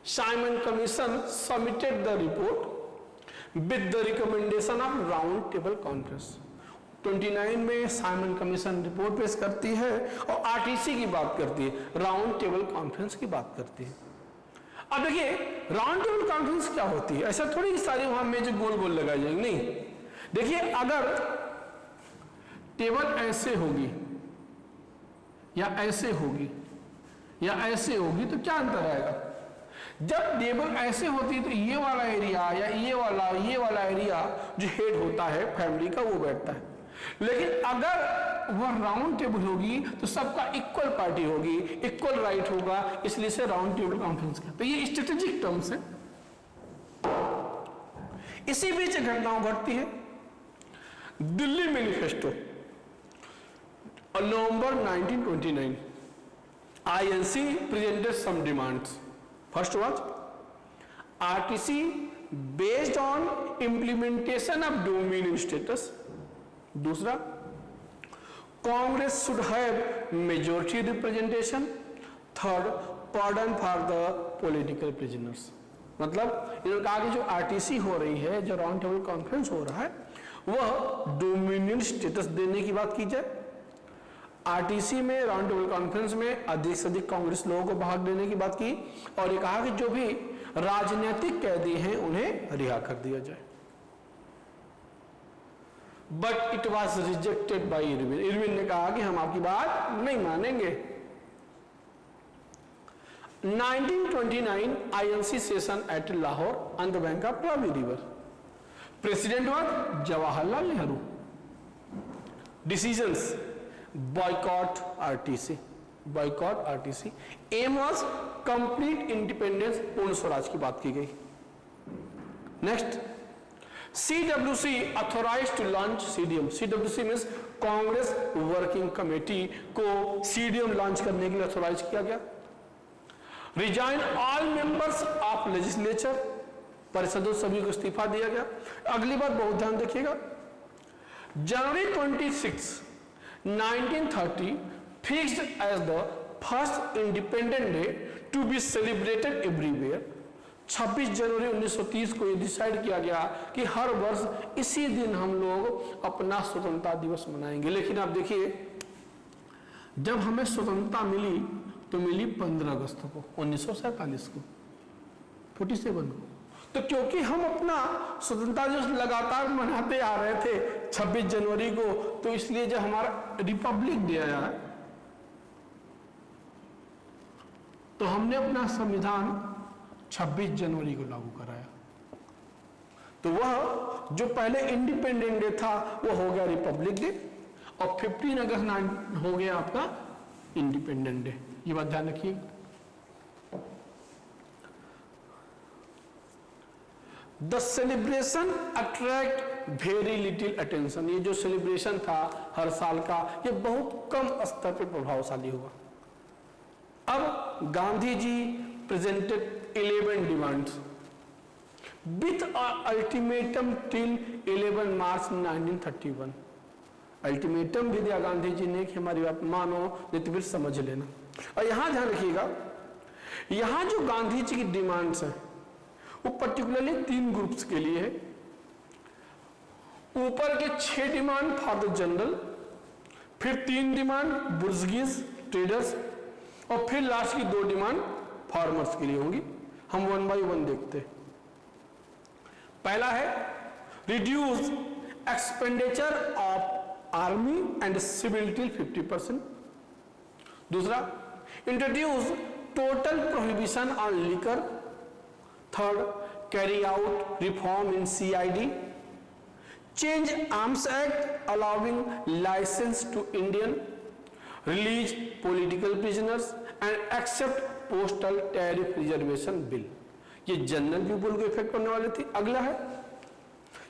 Simon Commission submitted the report with the recommendation of Round Table Conference। 29 में साइमन कमीशन रिपोर्ट पेश करती है और आरटीसी की बात करती है, राउंड टेबल कॉन्फ्रेंस की बात करती है। अब देखिए राउंड टेबल कॉन्फ्रेंस क्या होती है, ऐसा थोड़ी कि सारी वहां मेज गोल गोल लगाई जाएंगी, नहीं। देखिए अगर टेबल ऐसे होगी या ऐसे होगी या ऐसे होगी तो क्या अंतर आएगा। जब टेबल ऐसे होती है तो ये वाला एरिया या ये वाला एरिया जो हेड होता है फैमिली का वो बैठता है, लेकिन अगर वह राउंड टेबल होगी तो सबका इक्वल पार्टी होगी, इक्वल राइट होगा, इसलिए से राउंड टेबल कॉन्फ्रेंस कहते हैं। ये स्ट्रेटेजिक टर्म्स है। इसी बीच घटनाओं घटती है। Delhi manifesto November 1929 INC presented some demands. First was RTC based on implementation of dominion status. दूसरा Congress should have majority representation. Third pardon for the political prisoners. मतलब इन्होंने कहा कि जो आरटीसी हो रही है, जो राउंड टेबल कॉन्फ्रेंस हो रहा है, वह डोमिनियन स्टेटस देने की बात की जाए। आरटीसी में राउंड टेबल कॉन्फ्रेंस में अधिक से अधिक कांग्रेस लोगों को भाग देने की बात की और ये कहा कि जो भी राजनीतिक कैदी हैं उन्हें रिहा कर दिया जाए। But it was rejected by Irwin. Irwin ने कहा कि हम आपकी बात नहीं मानेंगे। 1929 INC session at Lahore on the bank of Ravi river. President was Jawaharlal Nehru. Decisions boycott RTC, boycott RTC। Aim was complete independence, Purna Swaraj की बात की गई। Next CWC authorise to launch CDM। CWC means Congress working committee को CDM लॉन्च करने के लिए authorise किया गया। Resign all members of legislature, परिषदों सभी को इस्तीफा दिया गया। अगली बात बहुत ध्यान देखिएगा, January 26, 1930 fixed as the first independent day to be celebrated everywhere. 26 जनवरी 1930 को ये डिसाइड किया गया कि हर वर्ष इसी दिन हम लोग अपना स्वतंत्रता दिवस मनाएंगे। लेकिन आप देखिए, जब हमें स्वतंत्रता मिली तो मिली 15 अगस्त को 1947 को, 47 को। तो क्योंकि हम अपना स्वतंत्रता दिवस लगातार मनाते आ रहे थे 26 जनवरी को, तो इसलिए जब हमारा रिपब्लिक डे आया तो हमने अपना संविधान 26 जनवरी को लागू कराया। तो वह जो पहले इंडिपेंडेंट डे था वो हो गया रिपब्लिक डे, और 15 अगस्त हो गया आपका इंडिपेंडेंट डे। ये बात ध्यान रखिए। The celebration attract very little attention. ये जो सेलिब्रेशन था हर साल का, ये बहुत कम स्तर पर प्रभावशाली हुआ। अब Gandhi ji presented 11 demands with ultimatum till 11 March 1931। Ultimatum भी दिया गांधी जी ने कि हमारी बात मानो, नहीं तो फिर समझ लेना। और यहां ध्यान रखिएगा, यहां जो गांधी जी की डिमांड्स हैं वो पर्टिकुलरली 3 ग्रुप्स के लिए है। ऊपर के 6 डिमांड फॉर द जनरल, फिर 3 डिमांड बुर्जगीज ट्रेडर्स, और फिर लास्ट की 2 डिमांड फार्मर्स के लिए होंगी। हम 1 बाय 1 देखते हैं। पहला है reduce expenditure of army and civil till 50%। दूसरा, introduce total prohibition on liquor. Third, carry out reform in CID, change arms act allowing licence to Indian, release political prisoners and accept postal tariff reservation bill. ये general people को effect करने वाली थी। अगला है,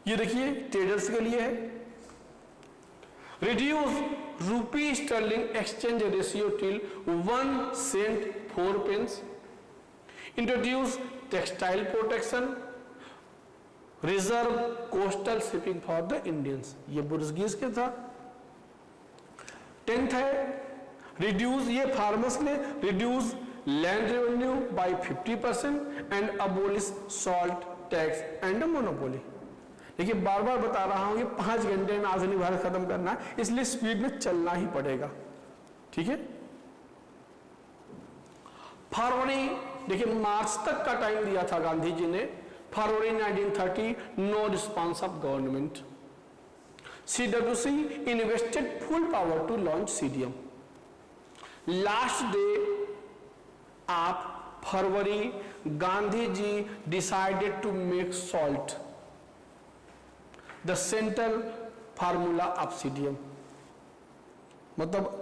ये देखिए ट्रेडर्स के लिए है, reduce rupee sterling exchange ratio till 1 cent 4 pence, introduce textile protection, reserve coastal shipping for the Indians. ये बुर्जगीज के था। 10th है रिड्यूस, ये फार्मर्स ने reduce land revenue by 50% and abolish salt tax and monopoly. देखिए बार बार बता रहा हूं कि 5 घंटे में आधुनिक भारत खत्म करना है, इसलिए स्पीड में चलना ही पड़ेगा। ठीक है, फरवरी, देखिए मार्च तक का टाइम दिया था गांधी जी ने। February 1930, no response of government. CWC invested full power to launch CDM। Last day of February, Gandhi ji decided to make salt the central formula of CDM। मतलब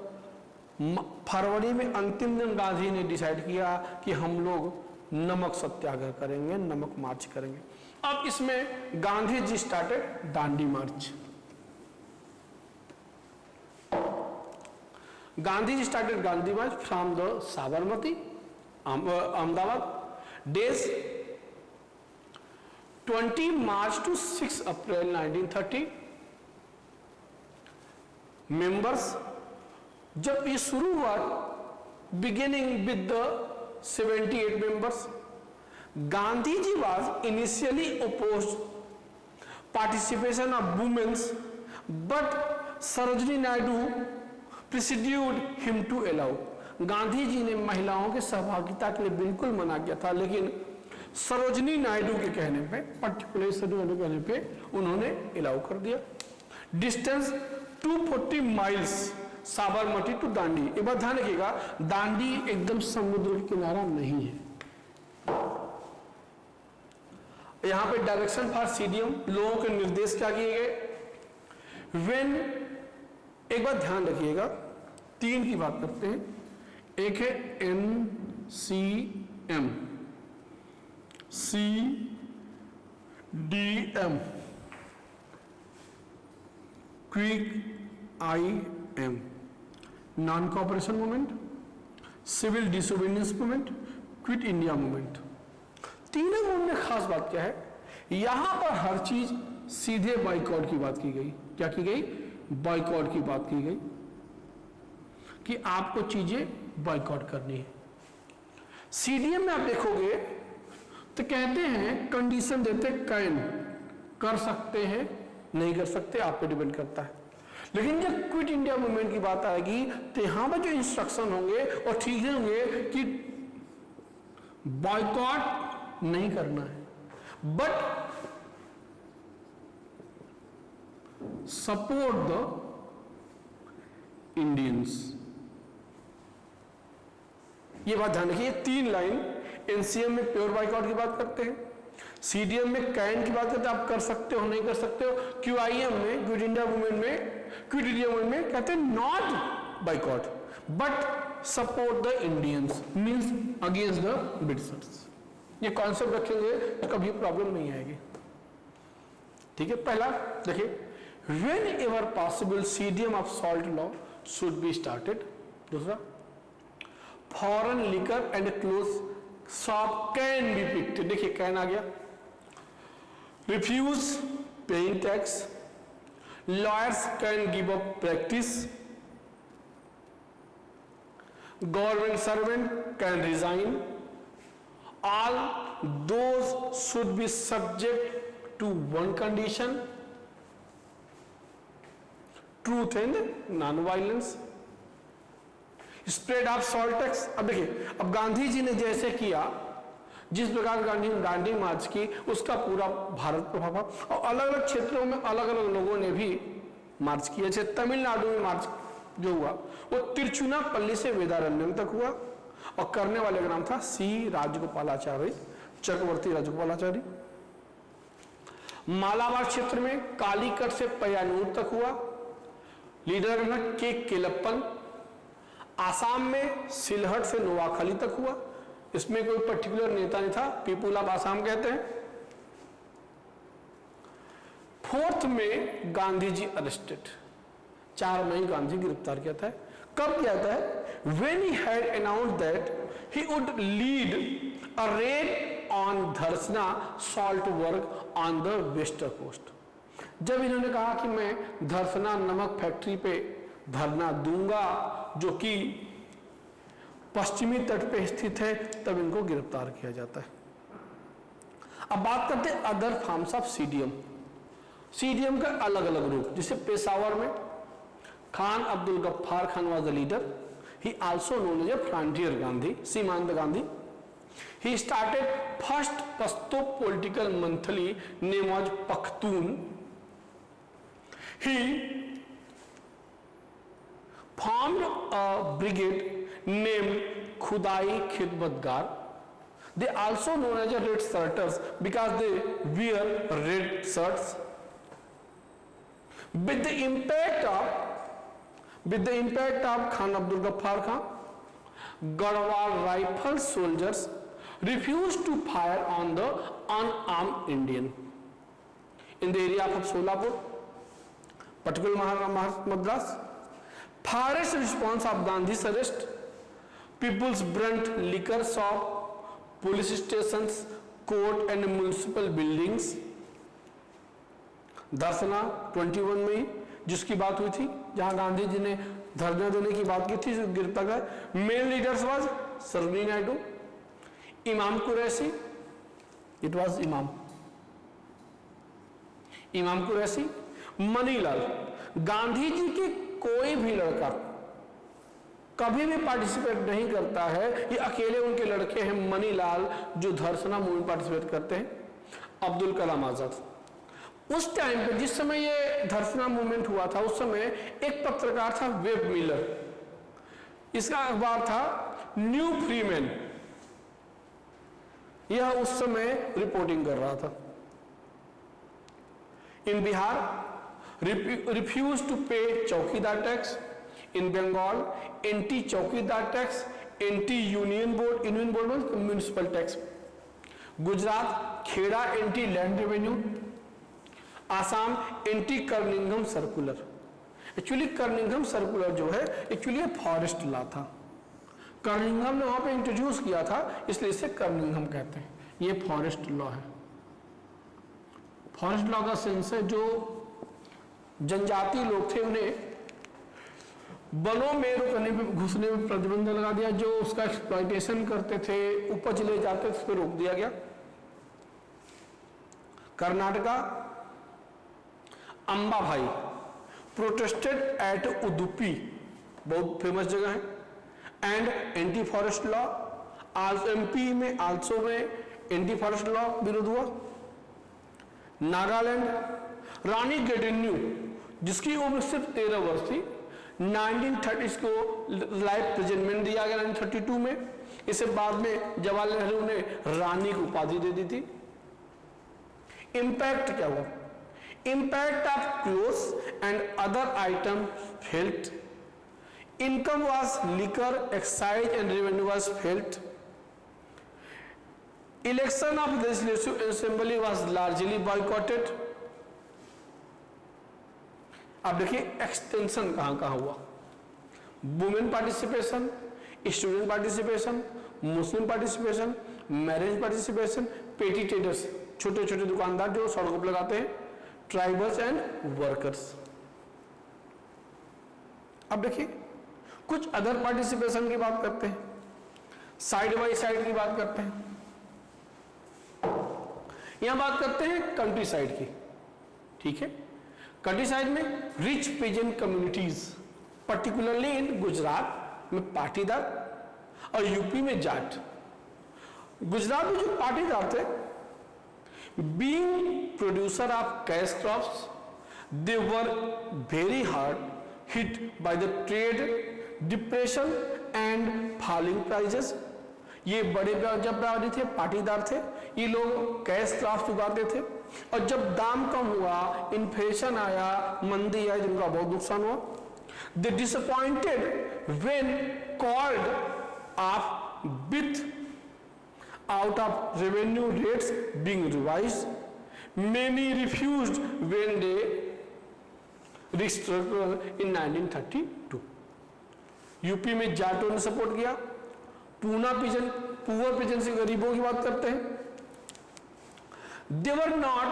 फरवरी में अंतिम दिन गांधी ने डिसाइड किया कि हम लोग नमक सत्याग्रह करेंगे, नमक मार्च करेंगे। अब इसमें Gandhi ji started Dandi march. Gandhi ji started Gandhi march from the Sabarmati, Ahmedabad. Days 20 March to 6 April 1930। Members, जब ये शुरू हुआ, beginning with the 78 members, Gandhi ji was initially opposed participation of womens, but Sarojini Naidu persuaded him to allow. Gandhi ji ने महिलाओं के सहभागिता के लिए बिल्कुल मना किया था, लेकिन सरोजिनी नायडू के कहने पे, पर्टिकुलर सरोजिनी नायडू के कहने पे उन्होंने अलाउ कर दिया। Distance 240 miles Sabarmati to Dandi. एक बात ध्यान रखिएगा, दांडी एकदम समुद्र के किनारा नहीं है। यहां पे डायरेक्शन फॉर CDM, लोगों के निर्देश क्या किए गए। व्हेन, एक बात ध्यान रखिएगा, 3 की बात करते हैं। एक है NCM, CDM, quit IM, non cooperation movement, civil disobedience movement, quit India movement. तीनों मूवमेंट में खास बात क्या है, यहां पर हर चीज सीधे बॉयकॉट की बात की गई। क्या की गई? बॉयकॉट की बात की गई कि आपको चीजें बॉयकॉट करनी है। सीडीएम में आप देखोगे तो कहते हैं, कंडीशन देते कैन, कर सकते हैं, नहीं कर सकते, आप पे डिपेंड करता है। लेकिन जब क्विट इंडिया मूवमेंट की बात आएगी तो यहां पर जो इंस्ट्रक्शन होंगे और ठीक होंगे कि बॉयकॉट नहीं करना है, बट सपोर्ट द इंडियंस। ये बात ध्यान रखिए, 3 लाइन एनसीएम में प्योर बाइकआउट की बात करते हैं, सीडीएम में कैन की बात करते हैं, आप कर सकते हो नहीं कर सकते हो, क्यूआईएम में क्विट इंडिया मूवमेंट में कहते हैं not boycott but support the Indians, means against the Britishers. ये कॉन्सेप्ट रखेंगे तो कभी प्रॉब्लम नहीं आएगी। ठीक है, पहला देखिए, whenever possible CDM of salt law should be started। दूसरा, foreign liquor and clothes shop can be picked। देखिए कैन आ गया। refuse paying tax, lawyers can give up practice, government servant can resign, all those should be subject to one condition, truth and non violence, spread of salt tax. अब देखिए, अब गांधी जी ने जैसे किया, जिस प्रकार गांधी दांडी मार्च की, उसका पूरा भारत प्रभाव, और अलग अलग क्षेत्रों में अलग अलग लोगों ने भी मार्च किया। जैसे तमिलनाडु में मार्च जो हुआ वो तिरुचुनापल्ली से वेदारण्यम तक हुआ, और करने वाले का नाम था सी राजगोपालाचारी, चक्रवर्ती राजगोपालाचारी। मालाबार क्षेत्र में कालीकट से पय्यानूर तक हुआ, लीडर का नाम के केलप्पन। आसाम में सिलहट से नोआखाली तक हुआ, इसमें कोई पर्टिकुलर नेता नहीं था, पीपुल ऑफ आसाम कहते हैं। 4th में गांधी जी अरेस्टेड, 4 मई गांधी गिरफ्तार किया था। कब किया था? When he had announced that he would lead a raid on Dharasana salt work on the western coast. जब इन्होंने कहा कि मैं धरसना नमक फैक्ट्री पे धरना दूंगा जो कि पश्चिमी तट पे स्थित है, तब इनको गिरफ्तार किया जाता है। अब बात करते हैं other forms of CDM. CDM का अलग अलग रूप, जैसे पेशावर में Khan Abdul Ghaffar Khan was the leader, he also known as frontier Gandhi, Seemant Gandhi. He started first Pashto political monthly name was Pakhtun. He formed a brigade named Khudai Khidmatgar. They also known as red shirters because they wear red shirts. With the impact of Khan Abdul Ghaffar Khan, Garhwal rifle soldiers refused to fire on the unarmed Indian in the area of Solapur, particular Maharashtra, Madras. Forest response of Gandhi's arrest, people's burnt liquor shop, police stations, court and municipal buildings। धरसना 21 में जिसकी बात हुई थी, जहां गांधी जी ने धरना देने की बात की थी, गिरफ्तार कर। Main leaders was Sarojini Naidu, इमाम कुरैशी, इट वाज इमाम कुरैशी, मनीलाल। गांधी जी के कोई भी लड़का कभी भी पार्टिसिपेट नहीं करता है, ये अकेले उनके लड़के हैं मनीलाल जो धरसना मूवमेंट पार्टिसिपेट करते हैं, अब्दुल कलाम आजाद। उस टाइम पे जिस समय ये धरसना मूवमेंट हुआ था, उस समय एक पत्रकार था वेब मिलर, इसका अखबार था न्यू फ्रीमैन, यह उस समय रिपोर्टिंग कर रहा था। In Bihar refused to pay chowkidar tax, in Bengal anti chowkidar tax, anti union board municipal tax, Gujarat Kheda anti land revenue, Assam anti कर्निंघम सर्कुलर। एक्चुअली कर्निंघम सर्कुलर जो है एक्चुअली फॉरेस्ट लॉ था, कर्निंघम ने वहां पे इंट्रोड्यूस किया था, इसलिए इसे कर्निंघम कहते हैं। ये फॉरेस्ट लॉ है। फॉरेस्ट लॉ का सेंस है जो जनजातीय लोग थे उन्हें वनों में रुकने पे, घुसने में प्रतिबंध लगा दिया, जो उसका एक्सप्लॉयटेशन करते थे, उपज ले जाते थे, उस पर रोक दिया गया। कर्नाटका, अंबाभाई प्रोटेस्टेड एट उदुपी, बहुत फेमस जगह है, and anti forest law. MP में आल्सो में एंटी फॉरेस्ट लॉ विरोध हुआ। नागालैंड, रानी गेडिन्यू जिसकी उम्र सिर्फ 13 वर्ष थी, 1930 को लाइफ प्रिजनमेंट दिया गया 1932 में। इसे बाद में जवाहरलाल नेहरू ने रानी की उपाधि दे दी थी। इंपैक्ट क्या हुआ? Impact of clothes and other item felt, income was liquor, excise and revenue was felt, election of legislative assembly was largely boycotted. अब देखिए एक्सटेंशन कहां कहां हुआ। वुमेन पार्टिसिपेशन, स्टूडेंट पार्टिसिपेशन, मुस्लिम पार्टिसिपेशन, मैरिज पार्टिसिपेशन, पेटी traders छोटे छोटे दुकानदार जो सड़कों पर लगाते हैं, ट्राइबल्स एंड वर्कर्स। अब देखिए कुछ अदर पार्टिसिपेशन की बात करते हैं, साइड बाय साइड की बात करते हैं। यहां बात करते हैं कंट्री साइड की, ठीक है। कंट्री साइड में rich peasant communities, particularly in Gujarat में पाटीदार और यूपी में जाट। गुजरात में जो पाटीदार थे, being producer of cash crops, they were very hard hit by the trade depression and falling prices. ये बड़े जब व्यापारी थे, पाटीदार थे, ये लोग कैश क्रॉप्स उगाते थे, और जब दाम कम हुआ, इन्फ्लेशन आया, मंदी आई, जिनका बहुत नुकसान हुआ। They disappointed when called off with out of revenue rates being revised, many refused when they restructured in 1932। UP में जाटों ने सपोर्ट किया। पुअर पीजेंट्स गरीबों की बात करते हैं। They were not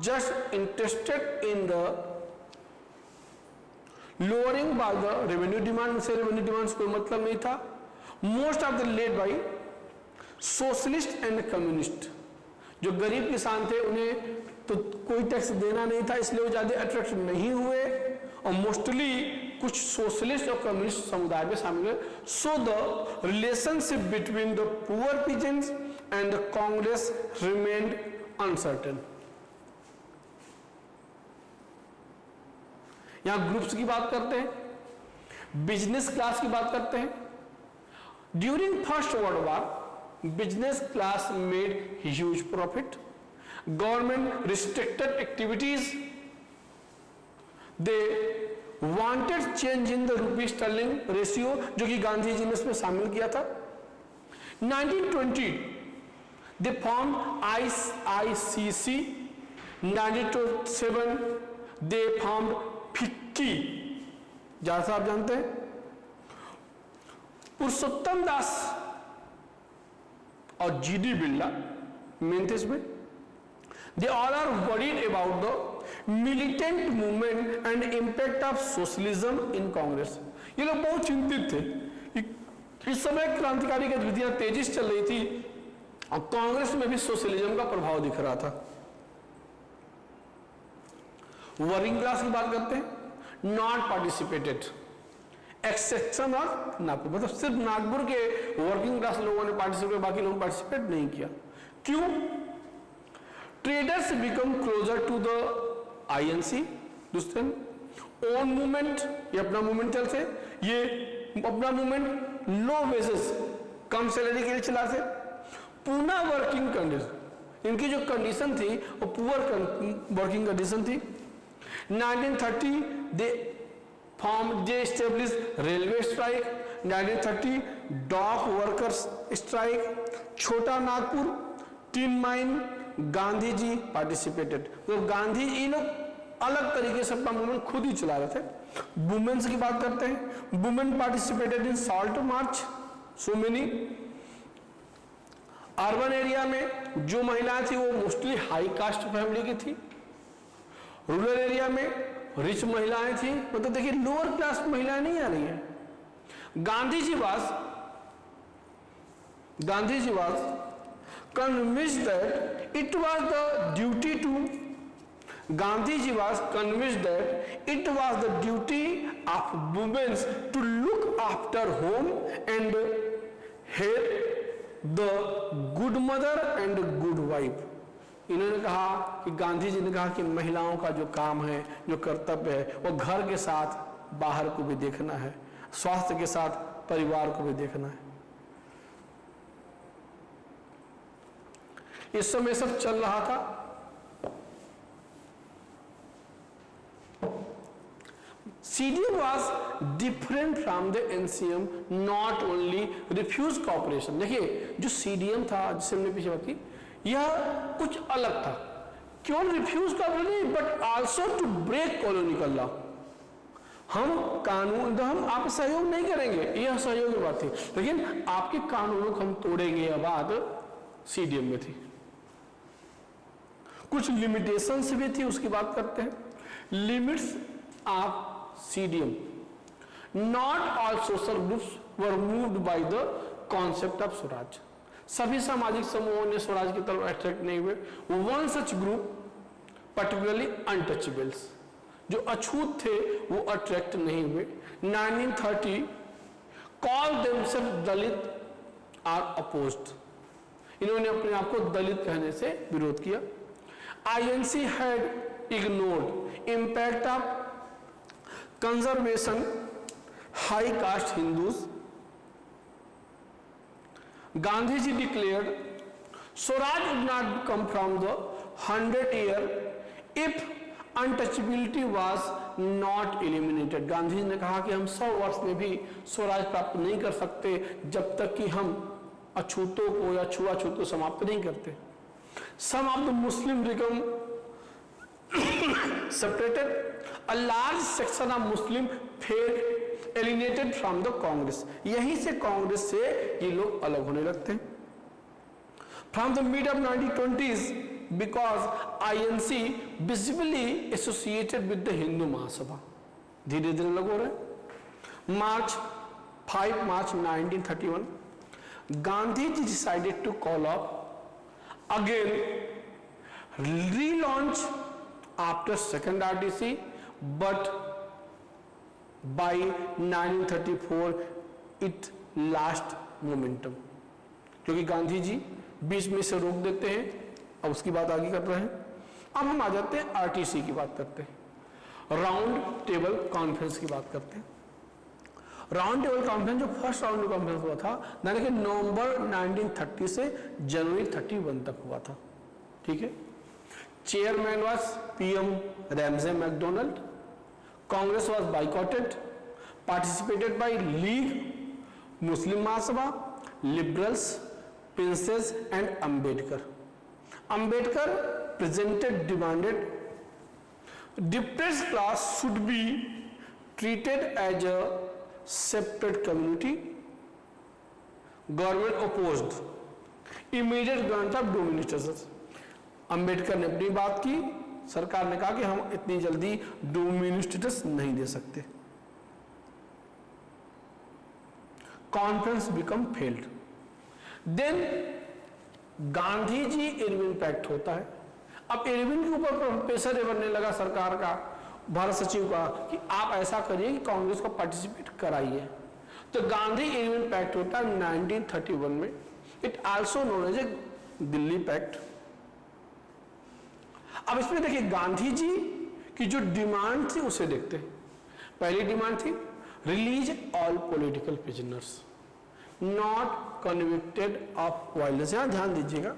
just interested in the lowering by the revenue demand, से revenue demand कोई मतलब नहीं था। Most of the led by socialist and communist, जो गरीब किसान थे उन्हें तो कोई टैक्स देना नहीं था, इसलिए वो ज्यादा अट्रैक्ट नहीं हुए, और मोस्टली कुछ सोशलिस्ट और कम्युनिस्ट समुदाय में शामिल हुए। So the relationship between the poor peasants and the Congress remained uncertain. यहां ग्रुप्स की बात करते हैं, बिजनेस क्लास की बात करते हैं। During first world war business class made huge profit, government restricted activities, they wanted change in the rupee sterling ratio, जो कि गांधी जी ने इसमें शामिल किया था। 1920 they formed ICC, 1927 they formed FICCI, जहां से आप जानते हैं पुरुषोत्तम दास और जीडी बिरला मेन थे इसमें। They all are worried about the militant movement and impact of socialism in Congress. ये लोग बहुत चिंतित थे। इस समय क्रांतिकारी गतिविधियां तेजी से चल रही थी और कांग्रेस में भी सोशलिज्म का प्रभाव दिख रहा था। वर्किंग क्लास की बात करते हैं। Not participated, exception of Nagpur, मतलब सिर्फ नागपुर के वर्किंग क्लास लोगों ने पार्टिसिपेट, बाकी लोगों ने पार्टिसिपेट नहीं किया। क्यों? Traders become closer to the INC, दूसरे ओन मूवमेंट, ये अपना मूवमेंट चलते, ये अपना मूवमेंट लो वेजेस, कम सैलरी के लिए चलाते। पूना वर्किंग कंडीशन, इनकी जो कंडीशन थी वो पुअर वर्किंग कंडीशन थी। 1930 they established railway strike, 1930 dock workers strike, Chota Nagpur, tin mine, Gandhi ji participated. तो गांधी जी लोग अलग तरीके से अपना मूवमेंट खुद ही चला रहे थे। वुमेन्स की बात करते हैं। Women participated in salt march so many. Urban area में जो महिलाएं थी वो मोस्टली हाई कास्ट फैमिली की थी। रूरल एरिया में रिच महिलाएं थी, मतलब देखिए लोअर क्लास महिलाएं नहीं आ रही है। गांधी जी was convinced that it was the duty of women to look after home and help the good mother and good wife। इन्होंने कहा कि गांधी जी ने कहा कि महिलाओं का जो काम है, जो कर्तव्य है, वो घर के साथ बाहर को भी देखना है, स्वास्थ्य के साथ परिवार को भी देखना है। इस समय सब चल रहा था। CDM was different from the NCM, not only refuse cooperation। देखिए जो CDM था, जिसे हमने पीछे बात की, यह कुछ अलग था। केवल रिफ्यूज कॉपरेशन नहीं, but also to break colonial law. हम आप सहयोग नहीं करेंगे, यह सहयोग की बात थी, लेकिन आपके कानूनों को हम तोड़ेंगे, यह बात CDM में थी। कुछ लिमिटेशंस भी थी, उसकी बात करते हैं। Limits of CDM, not all social groups were moved by the concept of Swaraj. सभी सामाजिक समूहों ने स्वराज की तरफ अट्रैक्ट नहीं हुए। One such group particularly untouchables, जो अछूत थे वो अट्रैक्ट नहीं हुए। 1930 call themselves Dalit are opposed, इन्होंने अपने आप को दलित कहने से विरोध किया। INC had ignored impact of conservation high cast Hindus. Gandhi ji declared Swaraj would not come from the 100 year if untouchability was not eliminated। Gandhi ji ने कहा कि हम 100 वर्ष में भी स्वराज प्राप्त नहीं कर सकते जब तक कि हम अछूतों को या छुआछूत को समाप्त नहीं करते। Some of the Muslim become separated, a large section of Muslim felt alienated from the Congress। यहीं से कांग्रेस से ये लोग अलग होने लगते हैं। From the mid of 1920s, because INC visibly associated with the Hindu Mahasabha, धीरे धीरे अलग हो रहे हैं। March 1931, Gandhi ji decided to call up again relaunch after second RTC, but by 1934 it lost momentum। क्योंकि गांधी जी बीच में से रोक देते हैं, अब उसकी बात आगे कर रहे हैं। अब हम आ जाते हैं RTC की बात करते हैं, राउंड टेबल कॉन्फ्रेंस की बात करते हैं। राउंड टेबल कॉन्फ्रेंस जो फर्स्ट राउंड कॉन्फ्रेंस हुआ था, यानी कि नवंबर 1930 से जनवरी 31 तक हुआ था। ठीक है। Chairman was PM Ramsay MacDonald. Congress was boycotted, participated by League, Muslim Mahasabha, liberals, princes and Ambedkar. Ambedkar presented demanded depressed class should be treated as a separate community। Government opposed immediate grant of domination। Ambedkar ने अपनी बात की, सरकार ने कहा कि हम इतनी जल्दी डोमिनियन स्टेटस नहीं दे सकते। Conference become failed. Then Gandhi ji Irwin pact होता है। अब इरविन के ऊपर प्रेशर बनने लगा सरकार का, भारत सचिव का, कि आप ऐसा करिए कि कांग्रेस को पार्टिसिपेट कराइए। तो गांधी इरविन पैक्ट होता है 1931 में। It also known as a Delhi pact. अब इसमें देखिए गांधी जी की जो डिमांड थी उसे देखते हैं। पहली डिमांड थी release all political prisoners not convicted of violence. यहां ध्यान दीजिएगा,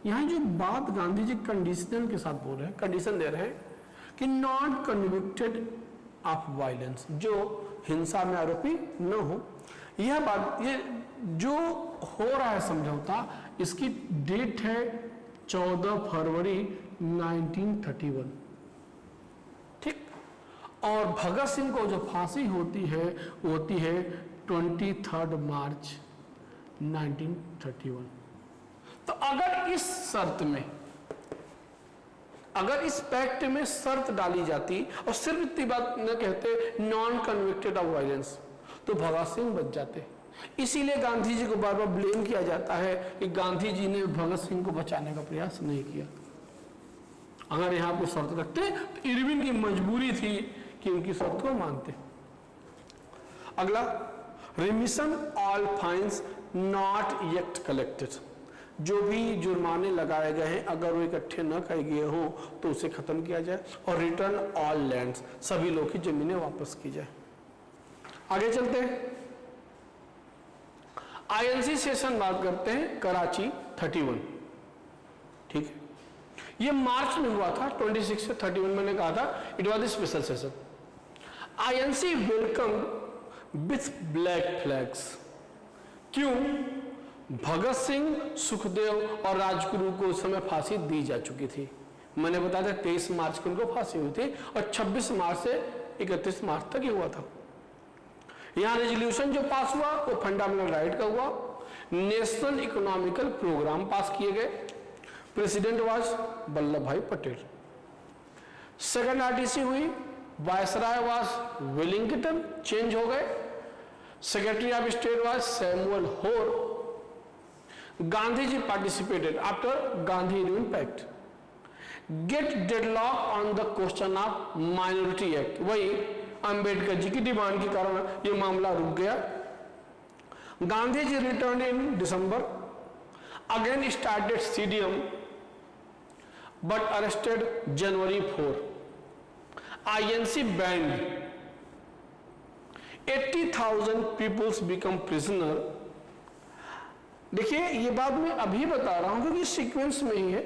यहां जो बात गांधी जी कंडीशनल के साथ बोल रहे हैं, कंडीशन दे रहे हैं कि नॉट कन्विक्टेड ऑफ वायलेंस, जो हिंसा में आरोपी न हो। यह बात, ये जो हो रहा है समझौता, इसकी डेट है 14 फरवरी 1931। ठीक। और भगत सिंह को जो फांसी होती है वो होती है 23 मार्च 1931। तो अगर इस शर्त में, अगर इस पैक्ट में शर्त डाली जाती और सिर्फ इतनी बात न कहते नॉन कन्विक्टेड ऑफ वायलेंस, तो भगत सिंह बच जाते। इसीलिए गांधी जी को बार बार ब्लेम किया जाता है कि गांधी जी ने भगत सिंह को बचाने का प्रयास नहीं किया। अगर यहां को शर्त रखते तो इरविन की मजबूरी थी कि उनकी शर्त को मानते। अगला, remission all fines not yet collected, जो भी जुर्माने लगाए गए हैं अगर वो इकट्ठे न किए गए हो तो उसे खत्म किया जाए। और रिटर्न ऑल लैंड्स, सभी लोग की जमीनें वापस की जाए। आगे चलते हैं, आईएनसी सेशन बात करते हैं, कराची 31। ठीक है, ये मार्च में हुआ था, 26 से 31 मैंने कहा था, it was the special session. INC welcome with black flags. क्यों? भगत सिंह, सुखदेव और राजगुरु को उस समय फांसी दी जा चुकी थी। मैंने बताया था 23 मार्च को उनको फांसी हुई थी और 26 मार्च से 31 मार्च तक ही हुआ था। यहां रेजोल्यूशन जो पास हुआ वो फंडामेंटल राइट का हुआ। नेशनल इकोनॉमिकल प्रोग्राम पास किए गए। President was Vallabh Bhai Patel. Second RTC हुई, वायसराय वाज वेलिंगटन, चेंज हो गए। Secretary of state was Samuel Hoare. Gandhi ji participated after Gandhi Irwin pact. Get deadlock on the question of minority act, वही अंबेडकर जी की demand के कारण ये मामला रुक गया। Gandhi ji return in December, again started CDM but arrested January 4। INC banned, 80,000 peoples become prisoner. देखिए ये बात मैं अभी बता रहा हूं क्योंकि सीक्वेंस में ही है।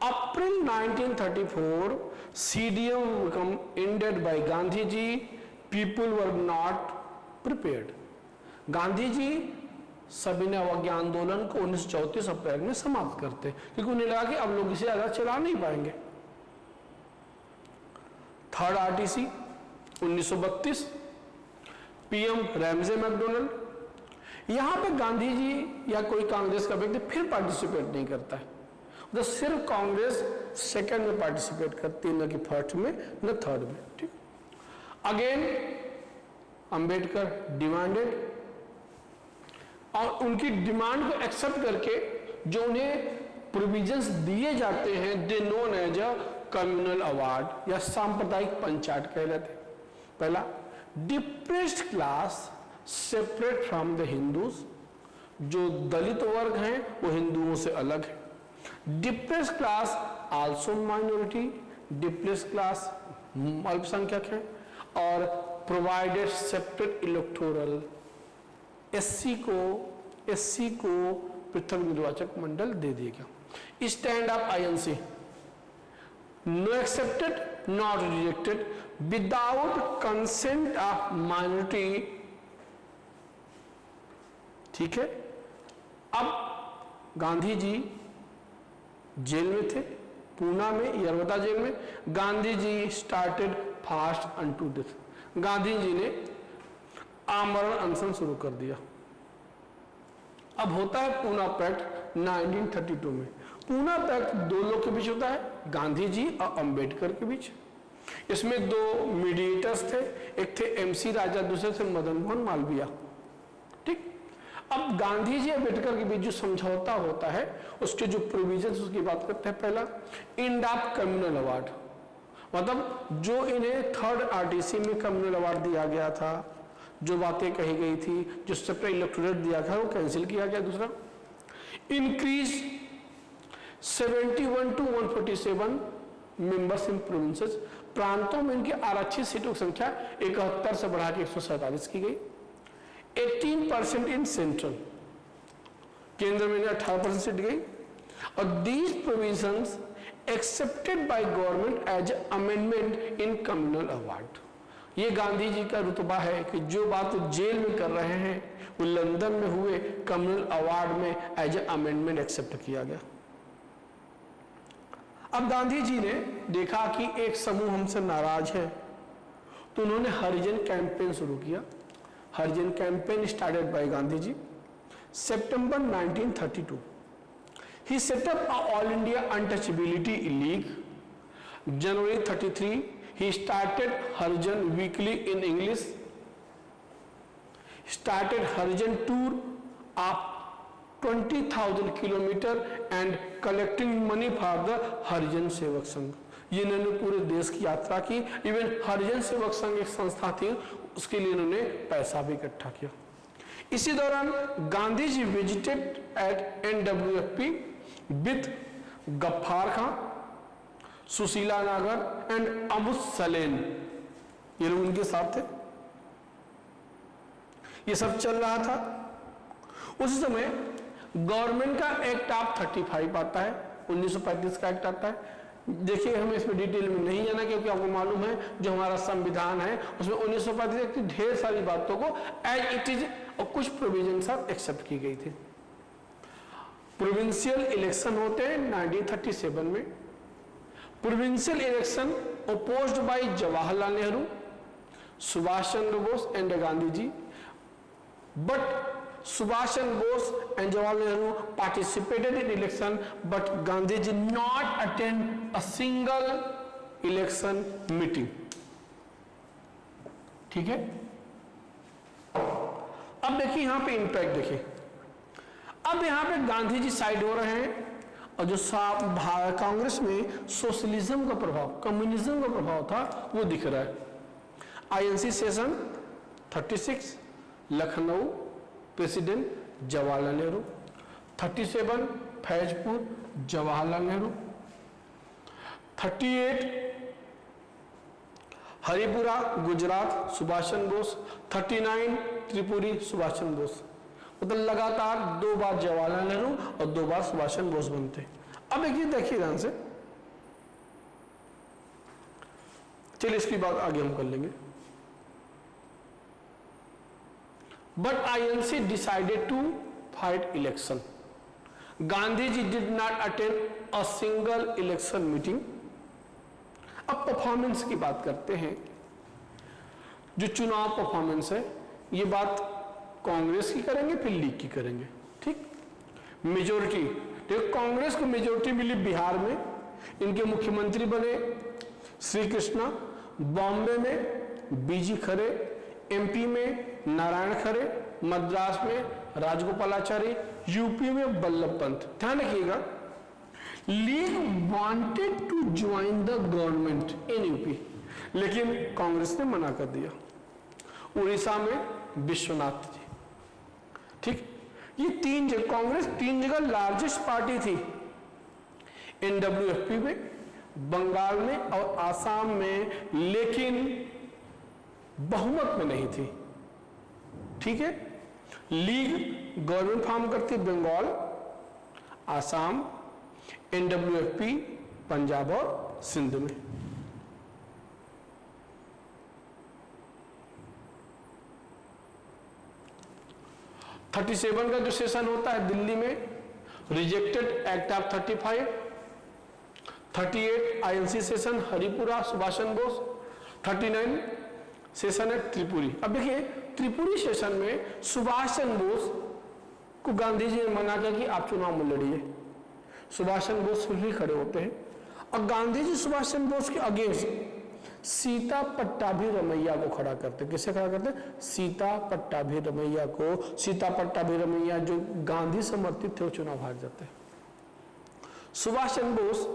अप्रैल 1934 CDM become ended by Gandhi ji, people were not prepared। Gandhi ji सविनय अवज्ञा आंदोलन को 1934 अप्रैल में समाप्त करते क्योंकि उन्हें लगा कि अब लोग इसे ज्यादा चला नहीं पाएंगे। Third RTC 1932, PM Ramsay McDonald. यहां पे गांधी जी या कोई कांग्रेस का व्यक्ति फिर पार्टिसिपेट नहीं करता है, तो सिर्फ कांग्रेस सेकंड में पार्टिसिपेट करती है, न कि फर्स्ट में न थर्ड में। ठीक, अगेन अंबेडकर डिमांडेड और उनकी डिमांड को एक्सेप्ट करके जो उन्हें प्रोविजंस दिए जाते हैं they known as a communal award या सांप्रदायिक पंचायत कहलाते। पहला, depressed class separate from the Hindus, जो दलित वर्ग हैं वो हिंदुओं से अलग है। Depressed class also minority, depressed class अल्पसंख्यक है। और प्रोवाइडेड सेपरेट इलेक्टोरल, एससी को पृथक निर्वाचक मंडल दे दिया गया। Stand of INC, no accepted not rejected without consent of minority. ठीक है, अब गांधी जी जेल में थे, पूना में, यरवदा जेल में। Gandhi ji started fast unto death. Gandhi ji ने आमरण अनशन शुरू कर दिया। अब होता है पूना पैक्ट 1932 में। पूना पैक्ट दो लोग के बीच होता है, गांधी जी और अंबेडकर के बीच। इसमें दो मीडिएटर्स थे, एक थे एमसी राजा, दूसरे थे मदन मोहन मालवीय। ठीक, अब गांधी जी अंबेडकर के बीच जो समझौता होता है उसके जो प्रोविजंस उसकी बात करते हैं। पहला, एंड ऑफ कम्युनल अवार्ड, मतलब जो इन्हें थर्ड आरटीसी में कम्युनल अवार्ड दिया गया था, जो बातें कही गई थी, जो सेपरेट इलेक्टोरेट दिया था वो कैंसिल किया गया। दूसरा, increase 71 to 147 members in provinces, प्रांतों में इनकी आरक्षित सीटों की संख्या 71 से बढ़ा के 147 की गई। 18% इन सेंट्रल, केंद्र में 18% सीट गई। और these provisions accepted by government as amendment in communal award. ये गांधी जी का रुतबा है कि जो बात वो जेल में कर रहे हैं वो लंदन में हुए कम्युनल अवार्ड में एज अमेंडमेंट एक्सेप्ट किया गया। अब गांधी जी ने देखा कि एक समूह हमसे नाराज है तो उन्होंने हरिजन कैंपेन शुरू किया। Harijan campaign started by Gandhi ji. September 1932, he set up a All India Untouchability League. January 33, he started Harijan Weekly in English. Started Harijan tour of 20,000 kilometer and collecting money for the Harijan Sevak Sangh. ये इन्होंने पूरे देश की यात्रा की. Even Harijan Sevak Sangh एक संस्था थी, उसके लिए इन्होंने पैसा भी इकट्ठा किया. इसी दौरान Gandhi ji visited at NWFP with Ghaffar Khan, Sushila Nagar and अमुद सलेन. ये लोग उनके साथ थे. ये सब चल रहा था. उसी समय गवर्नमेंट का एक्ट ऑफ 35 आता है, 1935 का एक्ट आता है. देखिए हमें इसमें डिटेल में नहीं जाना, क्योंकि आपको मालूम है जो हमारा संविधान है उसमें 1935 की ढेर सारी बातों को एज इट इज और कुछ प्रोविजन साथ एक्सेप्ट की गई थी. प्रोविंशियल इलेक्शन होते हैं 1937 में. Provincial election opposed by Jawaharlal Nehru, Subhash Chandra Bose and Gandhi ji. But Subhash Chandra Bose and Jawaharlal Nehru participated in election, but Gandhi did not attend a single election meeting. ठीक है. अब देखिए यहां पे इंपैक्ट देखिए. अब यहां पे गांधी जी साइड हो रहे हैं और जो कांग्रेस में सोशलिज्म का प्रभाव, कम्युनिज्म का प्रभाव था वो दिख रहा है. INC session 36, Lucknow, president Jawaharlal Nehru. 37 Faizpur, Jawaharlal Nehru. 38 Haripura, Gujarat, Subhash Chandra Bose. 39 Tripuri, Subhash Chandra Bose. मतलब लगातार 2 बार जवाहरलाल नेहरू और 2 बार सुभाष चंद्र बोस बनते. अब देखिए ध्यान से. चलिए इसकी बात आगे हम कर लेंगे. But INC decided to fight election. Gandhi ji did not attend a single election meeting. अब परफॉर्मेंस की बात करते हैं. जो चुनाव परफॉर्मेंस है ये बात कांग्रेस की करेंगे फिर लीग की करेंगे. ठीक. मेजोरिटी देखो, कांग्रेस को मेजोरिटी मिली बिहार में, इनके मुख्यमंत्री बने श्री कृष्णा. बॉम्बे में BG खरे, MP में नारायण खरे, मद्रास में राजगोपालाचारी, यूपी में वल्लभ पंत. ध्यान रखिएगा, League wanted to join the government in UP, लेकिन कांग्रेस ने मना कर दिया. उड़ीसा में विश्वनाथ जी. ठीक. ये 3 जगह कांग्रेस 3 जगह लार्जेस्ट पार्टी थी. NWFP में, बंगाल में और आसाम में, लेकिन बहुमत में नहीं थी. ठीक है. लीग गवर्नमेंट फॉर्म करती बंगाल, आसाम, NWFP पंजाब और सिंध में. तो 37 का जो सेशन होता है दिल्ली में, rejected act of 35. 38 INC session Haripura, Subhash Chandra Bose. 39 session है त्रिपुरी. अब देखिए त्रिपुरी सेशन में सुभाष चंद्र बोस को गांधी जी ने मना किया कि आप चुनाव में लड़िए. सुभाष चंद्र बोस फिर भी खड़े होते हैं और गांधी जी सुभाष चंद्र बोस के अगेंस्ट सीता पट्टाभी रमैया को खड़ा करते. किसे खड़ा करते? सीता पट्टाभी रमैया को. सीता पट्टाभी रमैया जो गांधी समर्थित थे वो चुनाव हार जाते हैं. Subhash Chandra Bose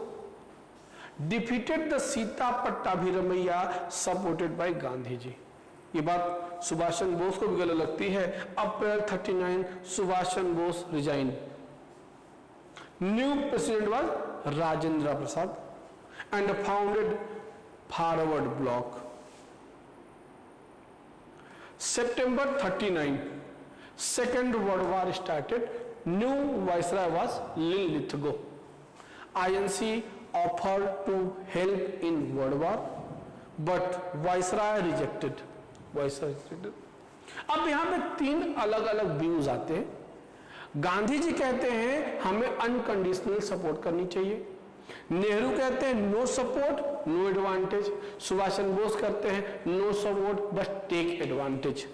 defeated the Sita Pattabhi Ramaiah supported by Gandhi ji. ये बात सुभाष चंद्र बोस को भी गलत लगती है. April 39 Subhash Chandra Bose resign. New president was Rajendra Prasad and founded forward bloc. September 39 second world war started. New viceroy was Linlithgow. INC offered to help in world war but viceroy rejected. अब यहां पे 3 अलग अलग व्यूज आते हैं. गांधी जी कहते हैं हमें अनकंडीशनल सपोर्ट करनी चाहिए. नेहरू कहते हैं no support no advantage. Subhash Chandra Bose कहते हैं no support but take advantage.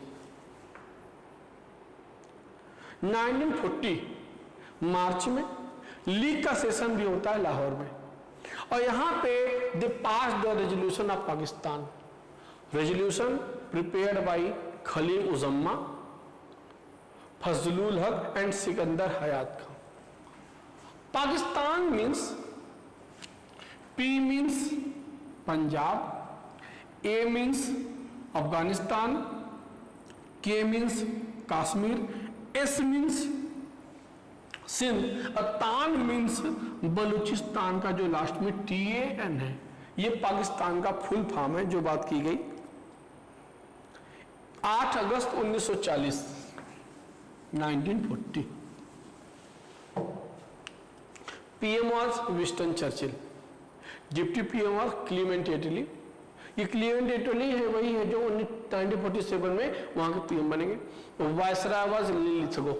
1940 मार्च में लीग का सेशन भी होता है लाहौर में, और यहां पे they pass the resolution of Pakistan, resolution prepared by Khaliquzzaman, Fazlul Huq and Sikandar Hayat Khan. Pakistan means, P means Punjab, A means Afghanistan, K means Kashmir, S means Sindh, और तान मीन्स बलूचिस्तान का जो लास्ट में TAN है, ये पाकिस्तान का फुल फॉर्म है जो बात की गई। 8 अगस्त 1940 1940 PM was Winston Churchill, deputy PM was Clement Attlee. ये क्लीमेंट एटली है वही है जो 1947 में वहां के PM बनेंगे। Viceroy was Linlithgow.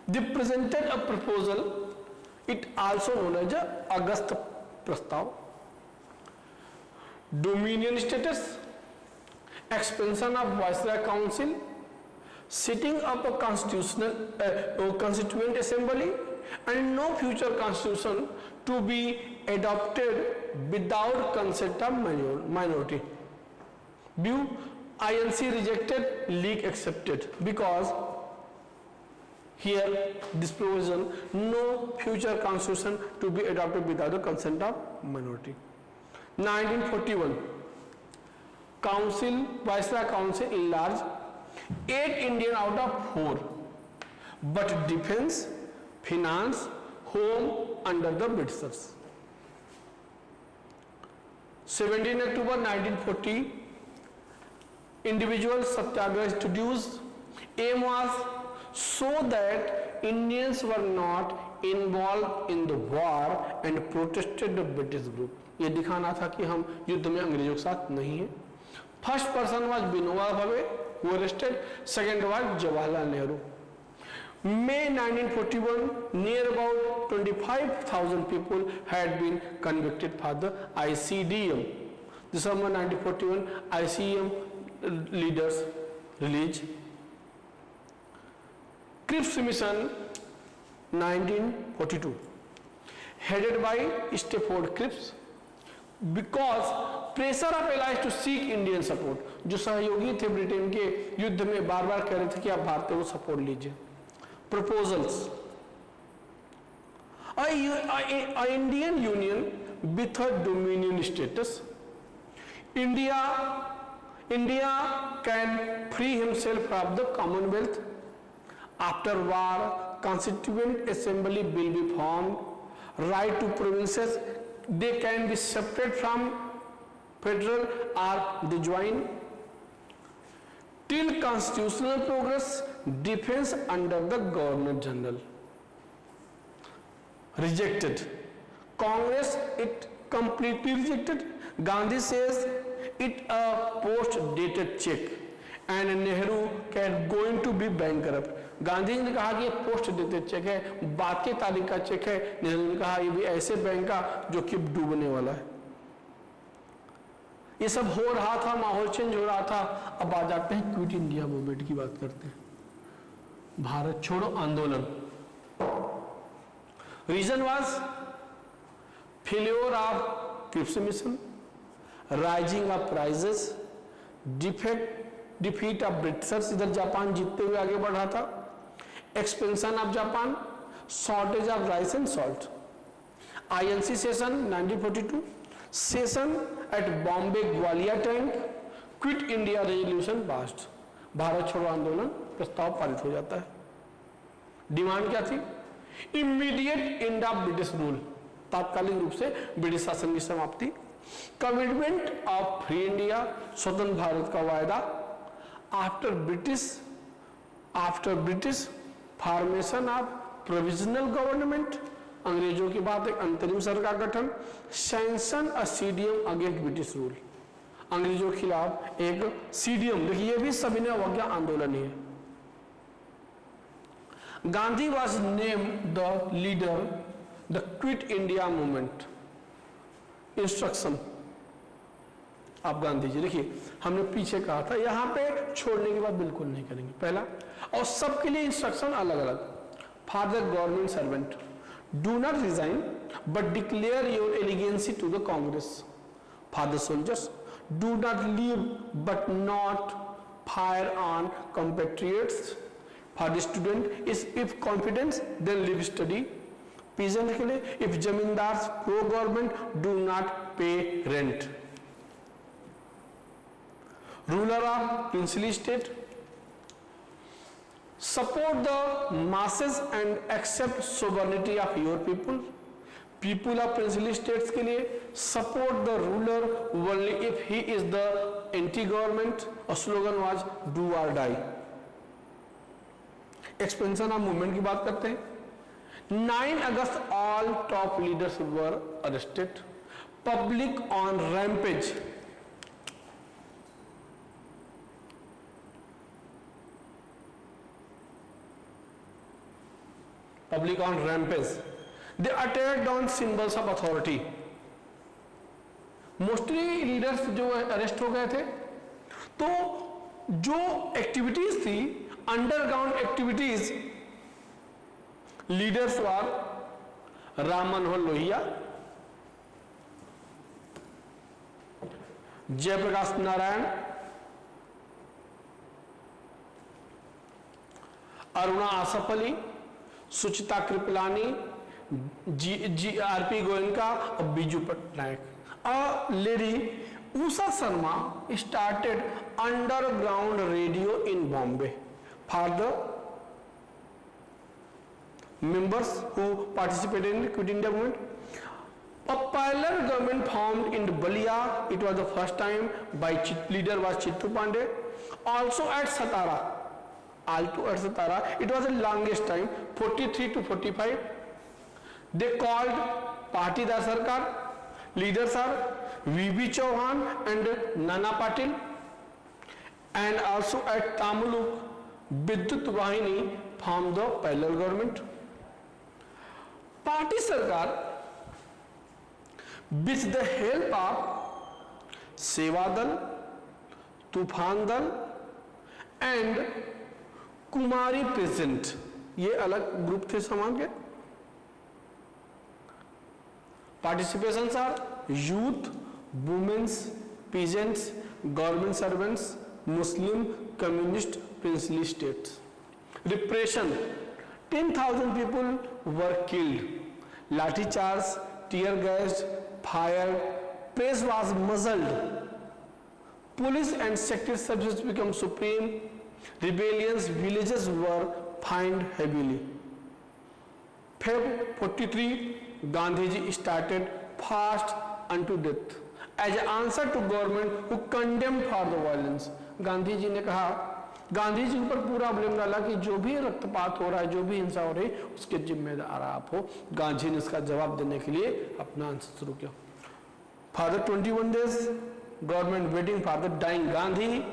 They presented a proposal, it also known as अगस्त प्रस्ताव, dominion status, expansion of Viceroy Council, setting up a constituent assembly, and no future constitution to be adopted without consent of minority. View, INC rejected, League accepted, because here this provision, no future constitution to be adopted without the consent of minority. 1941 council, Viceroy Council enlarged, 8 Indian out of 4, but defense, finance, home under the Britishers. 17 October 1940 individual satyagraha introduced. Aim was so that Indians were not involved in the war and protested the British group. ये दिखाना था कि हम युद्ध में अंग्रेजों के साथ नहीं हैं। First person was Vinoba Bhave, वो arrested. Second was Jawaharlal Nehru. May 1941, near about 25,000 people had been convicted for the ICDM. December 1941, ICM leaders released. Cripps Mission 1942, headed by Stafford Cripps, because pressure of allies to seek Indian support. जो सहयोगी थे Britain के युद्ध में बार बार कह रहे थे कि आप भारतीयों को सपोर्ट लीजिए। Proposals, a Indian Union with a dominion status. India can free himself from the Commonwealth. After war, Constituent Assembly will be formed. Right to provinces, they can be separate from federal or they join. Till constitutional progress, defense under the Governor General. Rejected. Congress, it completely rejected. Gandhi says it a post-dated check and Nehru can going to be bankrupt. Gandhi ने कहा कि ये post dated cheque है, बाद के तारीख का check है। नेहरू ने कहा ये भी ऐसे बैंक का जो कि डूबने वाला है। ये सब हो रहा था, माहौल चेंज हो रहा था। अब आ जाते हैं क्विट इंडिया मूवमेंट की बात करते हैं, भारत छोड़ो आंदोलन। Reason was failure of Cripps mission, rising of prices, defeat of Britishers, इधर जापान जीतते हुए आगे बढ़ रहा था, expansion of Japan, shortage of rice and salt. INC session 1942, session at Bombay Gwalior tank, quit India resolution passed, Bharat छोड़ो आंदोलन प्रस्ताव पारित हो जाता है। डिमांड क्या थी? Immediate end of British rule, तात्कालिक रूप से ब्रिटिश शासन की समाप्ति, कमिटमेंट ऑफ फ्री इंडिया, स्वतंत्र भारत का वायदा, after British formation of provisional government, अंग्रेजों की बात एक अंतरिम सरकार गठन, सैंक्शन अ CDM अगेंस्ट ब्रिटिश रूल, अंग्रेजों के खिलाफ एक CDM, देखिए ये भी सविनय अवज्ञा आंदोलन ही है। Gandhi was named the leader the Quit India movement. Instruction, आप गांधी जी देखिए, हमने पीछे कहा था यहाँ पे छोड़ने के बाद बिल्कुल नहीं करेंगे, पहला। और सबके लिए इंस्ट्रक्शन अलग अलग। For the government servant, do not resign but declare your allegiance to the Congress. For the soldiers, do not leave but not fire on compatriots. For the student, is if confidence then leave study. Peasant के लिए, if जमींदार pro government do not pay rent. Ruler of princely state, support the masses and accept sovereignty of your people. People of princely states के लिए, support the ruler only if he is the anti-government. A slogan was do or die. Expansion of movement की बात करते हैं। 9 अगस्त all top leaders were arrested. Public on rampage, public on rampage, they attacked on symbols of authority. Mostly leaders जो arrest हो गए थे, तो जो एक्टिविटीज थी, underground activities, leaders were Ram Manohar Lohia, Jayaprakash Narayan, Aruna Asaf Ali, Sucheta Kripalani, RP Goenka और Biju Patnaik. A lady, Usha Sharma, started underground radio in Bombay for the members who participated in Quit India movement. A parallel government formed in Balia. It was the first time by leader was Chittu Pandey. Also at Satara. It was the longest time, 43 to 45. They called Patidar Sarkar. Leaders are V.B. Chauhan and Nana Patil. And also at Tamuluk, Vidyut Vahini formed the parallel government. Party Sarkar, with the help of Seva Dal, Tufan Dal and Kumari Peasant, ये अलग group थे समान के। Participations are youth, women's, peasants, government servants, Muslim, communist, princely states. Repression, 10,000 people were killed. Lathi charge, tear gas, fire, press was muzzled. Police and secret services become supreme. Rebellions, villages were fined heavily. Feb 43, Gandhiji started fast unto death as an answer to government who condemned for the violence. Gandhi ji ने कहा, गांधी जी पर पूरा blame डाला कि जो भी रक्तपात हो रहा है, जो भी हिंसा हो रही है, उसके जिम्मेदार आप हो। गांधी ने इसका जवाब देने के लिए अपना आंसर शुरू किया। For the 21 days, government waiting for the dying Gandhi.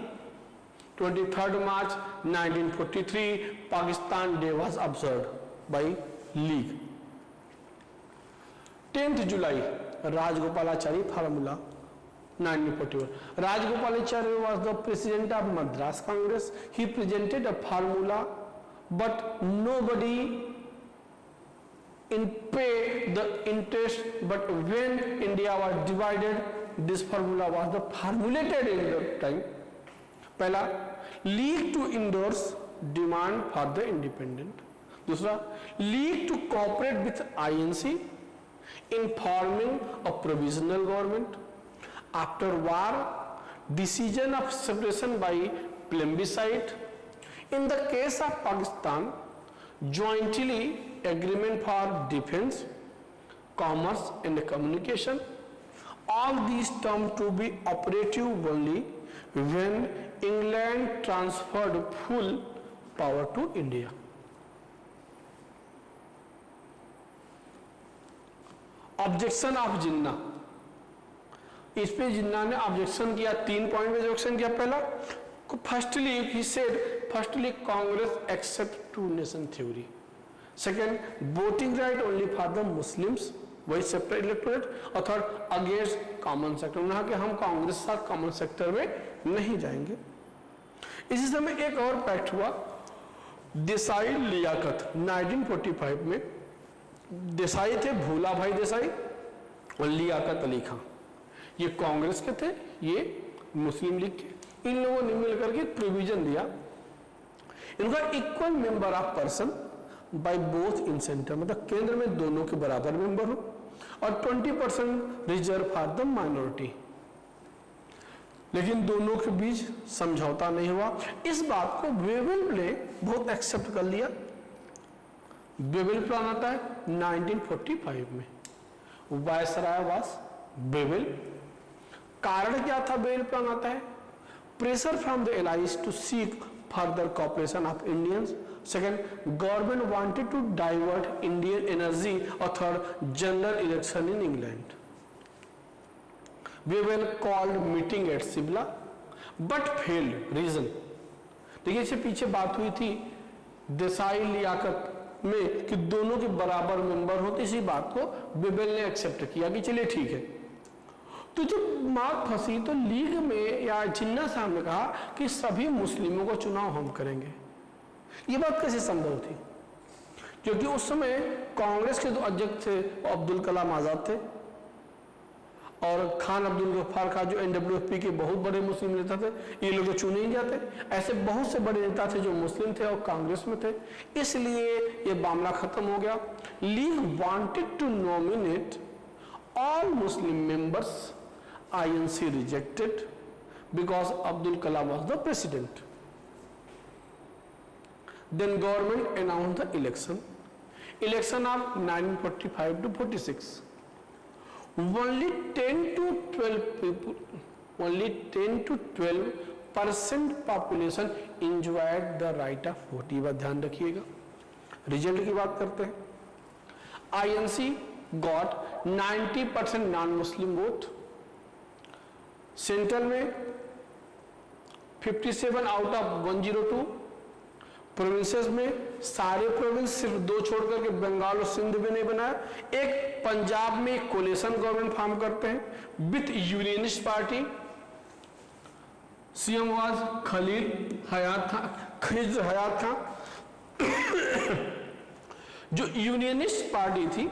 23rd March 1943, Pakistan Day was observed by League. 10th July, Rajagopalachari formula, 1941. Rajagopalachari was the president of Madras Congress. He presented a formula, but nobody in pay the interest. But when India was divided, this formula was the formulated in the time. पहला, League to endorse demand for the independent. दूसरा, League to cooperate with INC in forming a provisional government. After war, decision of separation by plebiscite. In the case of Pakistan, jointly agreement for defense, commerce and communication. All these terms to be operative only when England transferred full power to India. Objection of Jinnah, इस पे जिन्ना ने objection किया, 3 point में objection किया। पहला, firstly ही said, firstly Congress accept two nation theory. Second, voting right only for the Muslims. वही sector electorate, और थर्ड अगेंस्ट कॉमन सेक्टर, उन्होंने कि हम कांग्रेस के साथ कॉमन सेक्टर में नहीं जाएंगे। इसी समय एक और पैक्ट हुआ देसाई लियाकत 1945 में। देसाई थे भोला भाई देसाई और लियाकत अली खां, ये कांग्रेस के थे, ये मुस्लिम लीग के। इन लोगों ने मिलकर के प्रोविजन दिया इनका equal member of person by both in centre, मतलब केंद्र में दोनों के बराबर मेंबर हो, और 20% रिजर्व फॉर द माइनॉरिटी। लेकिन दोनों के बीच समझौता नहीं हुआ। इस बात को वेवेल ने बहुत एक्सेप्ट कर लिया। वेवेल प्लान आता है 1945 में, वायसराय वास वेवेल। कारण क्या था वेवेल प्लान आता है? Pressure from the allies to seek further cooperation of Indians. Second, government wanted to divert Indian energy, और third, general election in England. Wavell called meeting at Simla but failed. Reason देखिए, इससे पीछे बात हुई थी देसाई लियाकत में कि दोनों के बराबर मेंबर होते, इसी बात को वेवेल ने एक्सेप्ट किया कि चलिए ठीक है। तो जब बात फंसी तो लीग में या जिन्ना साहब ने कहा कि सभी मुस्लिमों को चुनाव हम करेंगे। ये बात कैसे संभव थी? क्योंकि उस समय कांग्रेस के 2 अध्यक्ष थे, अब्दुल कलाम आजाद थे और खान अब्दुल गफ्फार खान, जो एनडब्ल्यूएफपी के बहुत बड़े मुस्लिम नेता थे। ये लोग तो चुने ही जाते। ऐसे बहुत से बड़े नेता थे जो मुस्लिम थे और कांग्रेस में थे, इसलिए ये मामला खत्म हो गया। League wanted to nominate all Muslim members, INC rejected because Abdul Kalam was the president. Then government announced the election of 1945 to 46. Only 10 to 12 people, only 10 to 12% population enjoyed the right of vote। ये बात ध्यान रखिएगा। Result की बात करते हैं। INC got 90% non-Muslim vote। Central में 57 out of 102, provinces में सारे प्रोविंस सिर्फ 2 छोड़कर के बंगाल और सिंध में नहीं बनाया। एक पंजाब में एक कोलेशन गवर्नमेंट फॉर्म करते हैं with unionist party. CM was Khalil Hayat Khan. जो यूनियनिस्ट पार्टी थी,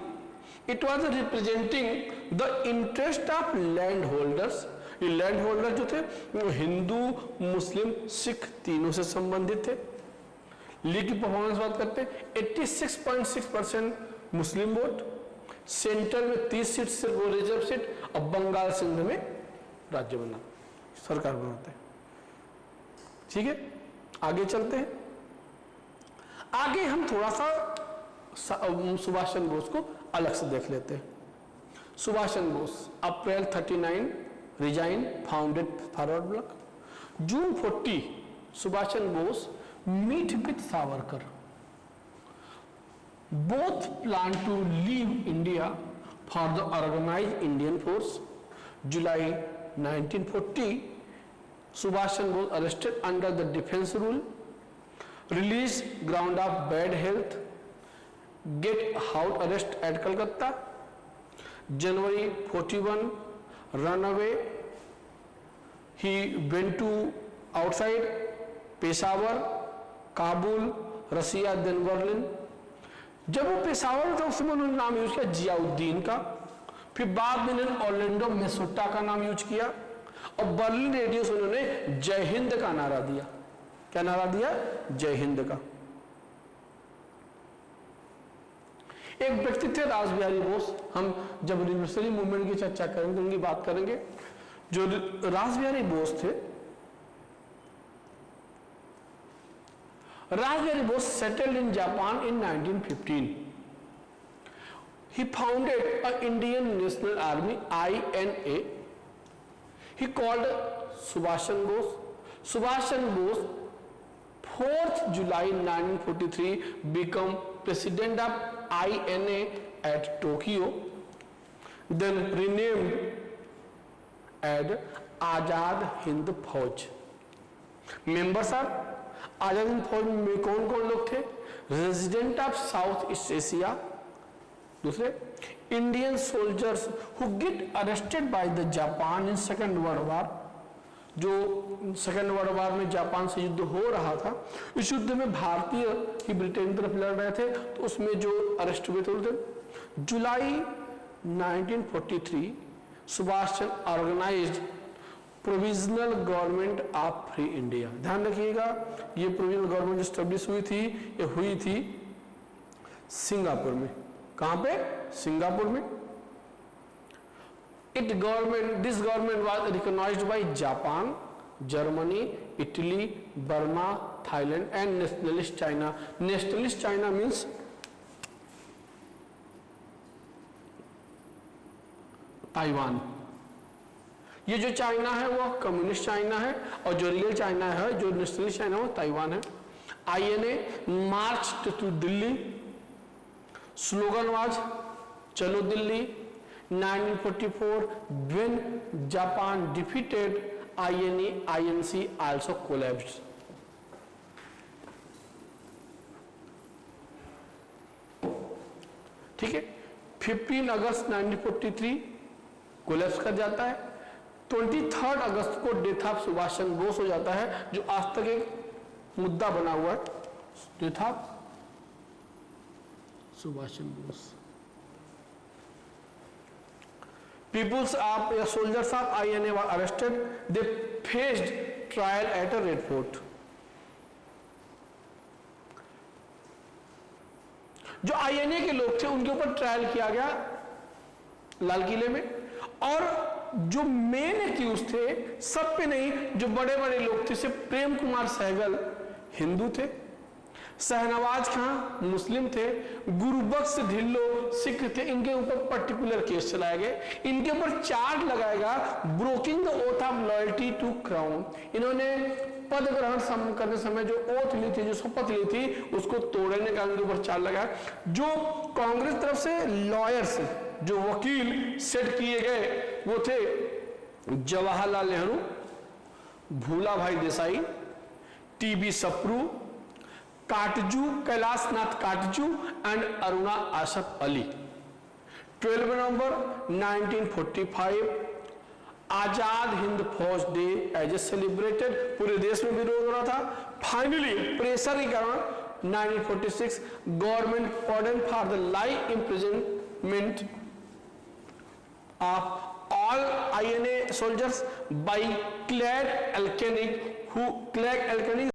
it was representing the interest of land holders. ये लैंड होल्डर जो थे वो हिंदू, मुस्लिम, सिख तीनों से संबंधित थे। लीग की परफॉर्मेंस बात करते हैं, 86.6% मुस्लिम वोट, सेंटर में 30 सीट सिर्फ रिजर्व सीट, और बंगाल सिंध में राज्य बना, सरकार बनाते हैं। ठीक है, आगे चलते हैं। आगे हम थोड़ा सा सुभाष चंद्र बोस को अलग से देख लेते हैं। Subhash Chandra Bose April 39 resign, founded forward Bloc. June 40 Subhash Chandra Bose meet with Savarkar. Both plan to leave India for the organised Indian force. July 1940 Subhash Chandra Bose arrested under the defence rule, release ground of bad health, get house arrest at Calcutta. January 41 run away, he went to outside Peshawar, Kabul, Russia, then Berlin. जब वो पेशावर था उसमें उन्होंने नाम use किया जियाउद्दीन का, फिर बाद में उन्होंने ऑर्लैंडो मेसोटा का नाम यूज किया, और बर्लिन रेडियो से उन्होंने जय हिंद का नारा दिया। क्या नारा दिया? जय हिंद का। एक व्यक्ति थे रास बिहारी बोस। हम जब रिवोल्यूशनरी मूवमेंट की चर्चा करेंगे तो उनकी बात करेंगे। जो रास बिहारी बोस थे, रास Bihari Bose settled in Japan in 1915। He founded a Indian National Army, INA. He called Subhash Chandra Bose. Subhash Chandra Bose, 4th July 1943, become president of INA at Tokyo, then renamed as Azad Hind Fauj. Members are Azad Hind फौज में कौन कौन लोग थे? Resident of south east Asia, दूसरे Indian soldiers who get arrested by the Japan in Second World War, जो second world war में Japan से युद्ध हो रहा था, इस युद्ध में भारतीय ही ब्रिटेन की तरफ लड़ रहे थे, तो उसमें जो अरेस्ट हुए थे, July 1943 Subhash Chandra organised provisional government of free India. ध्यान रखिएगा, ये प्रोविजनल गवर्नमेंट स्टैब्लिश हुई थी, ये हुई थी सिंगापुर में। कहां पे? सिंगापुर में। This government was recognised by Japan, Germany, Italy, Burma, Thailand and nationalist China. Nationalist China means Taiwan. ये जो चाइना है वो कम्युनिस्ट चाइना है, और जो रियल चाइना है, जो नेशनलिस्ट चाइना है, वो ताइवान है। INA March two Delhi, slogan was चलो Delhi. 1944 when Japan defeated INA, INC also collapsed. ठीक है, 15 अगस्त 1943 कोलैप्स कर जाता है। 23 अगस्त को डेथ ऑफ सुभाष चंद्र बोस हो जाता है, जो आज तक एक मुद्दा बना हुआ है, death of Subhash Chandra Bose. Peoples of soldiers of INA were arrested. They faced trial at a Red Fort. जो INA के लोग थे उनके ऊपर ट्रायल किया गया लाल किले में, और जो मेन एक्यूज थे सब पे नहीं, जो बड़े बड़े लोग थे, जैसे प्रेम कुमार सहगल हिंदू थे, शहनवाज खां मुस्लिम थे, गुरुबख्श ढिल्लो सिख थे, इनके ऊपर पर्टिकुलर केस चलाए गए। इनके ऊपर चार्ज लगाएगा breaking the oath of loyalty to crown. इन्होंने पद ग्रहण करने समय जो ओथ ली थी, जो शपथ ली थी, उसको तोड़ने का इनके ऊपर चार्ज लगाया। जो कांग्रेस तरफ से लॉयर्स, जो वकील सेट किए गए, वो थे जवाहरलाल नेहरू, भूला भाई देसाई, TB सप्रू, काटजू, कैलाश नाथ काटजू एंड अरुणा आसफ अली। 12 नवंबर 1945 आजाद हिंद फौज डे एज ए सेलिब्रेटेड, पूरे देश में विरोध हो रहा था। फाइनली प्रेशर के कारण 1946 government pardon for the life imprisonment of all INA soldiers by Clegg Alkenny, who Clegg Alkenny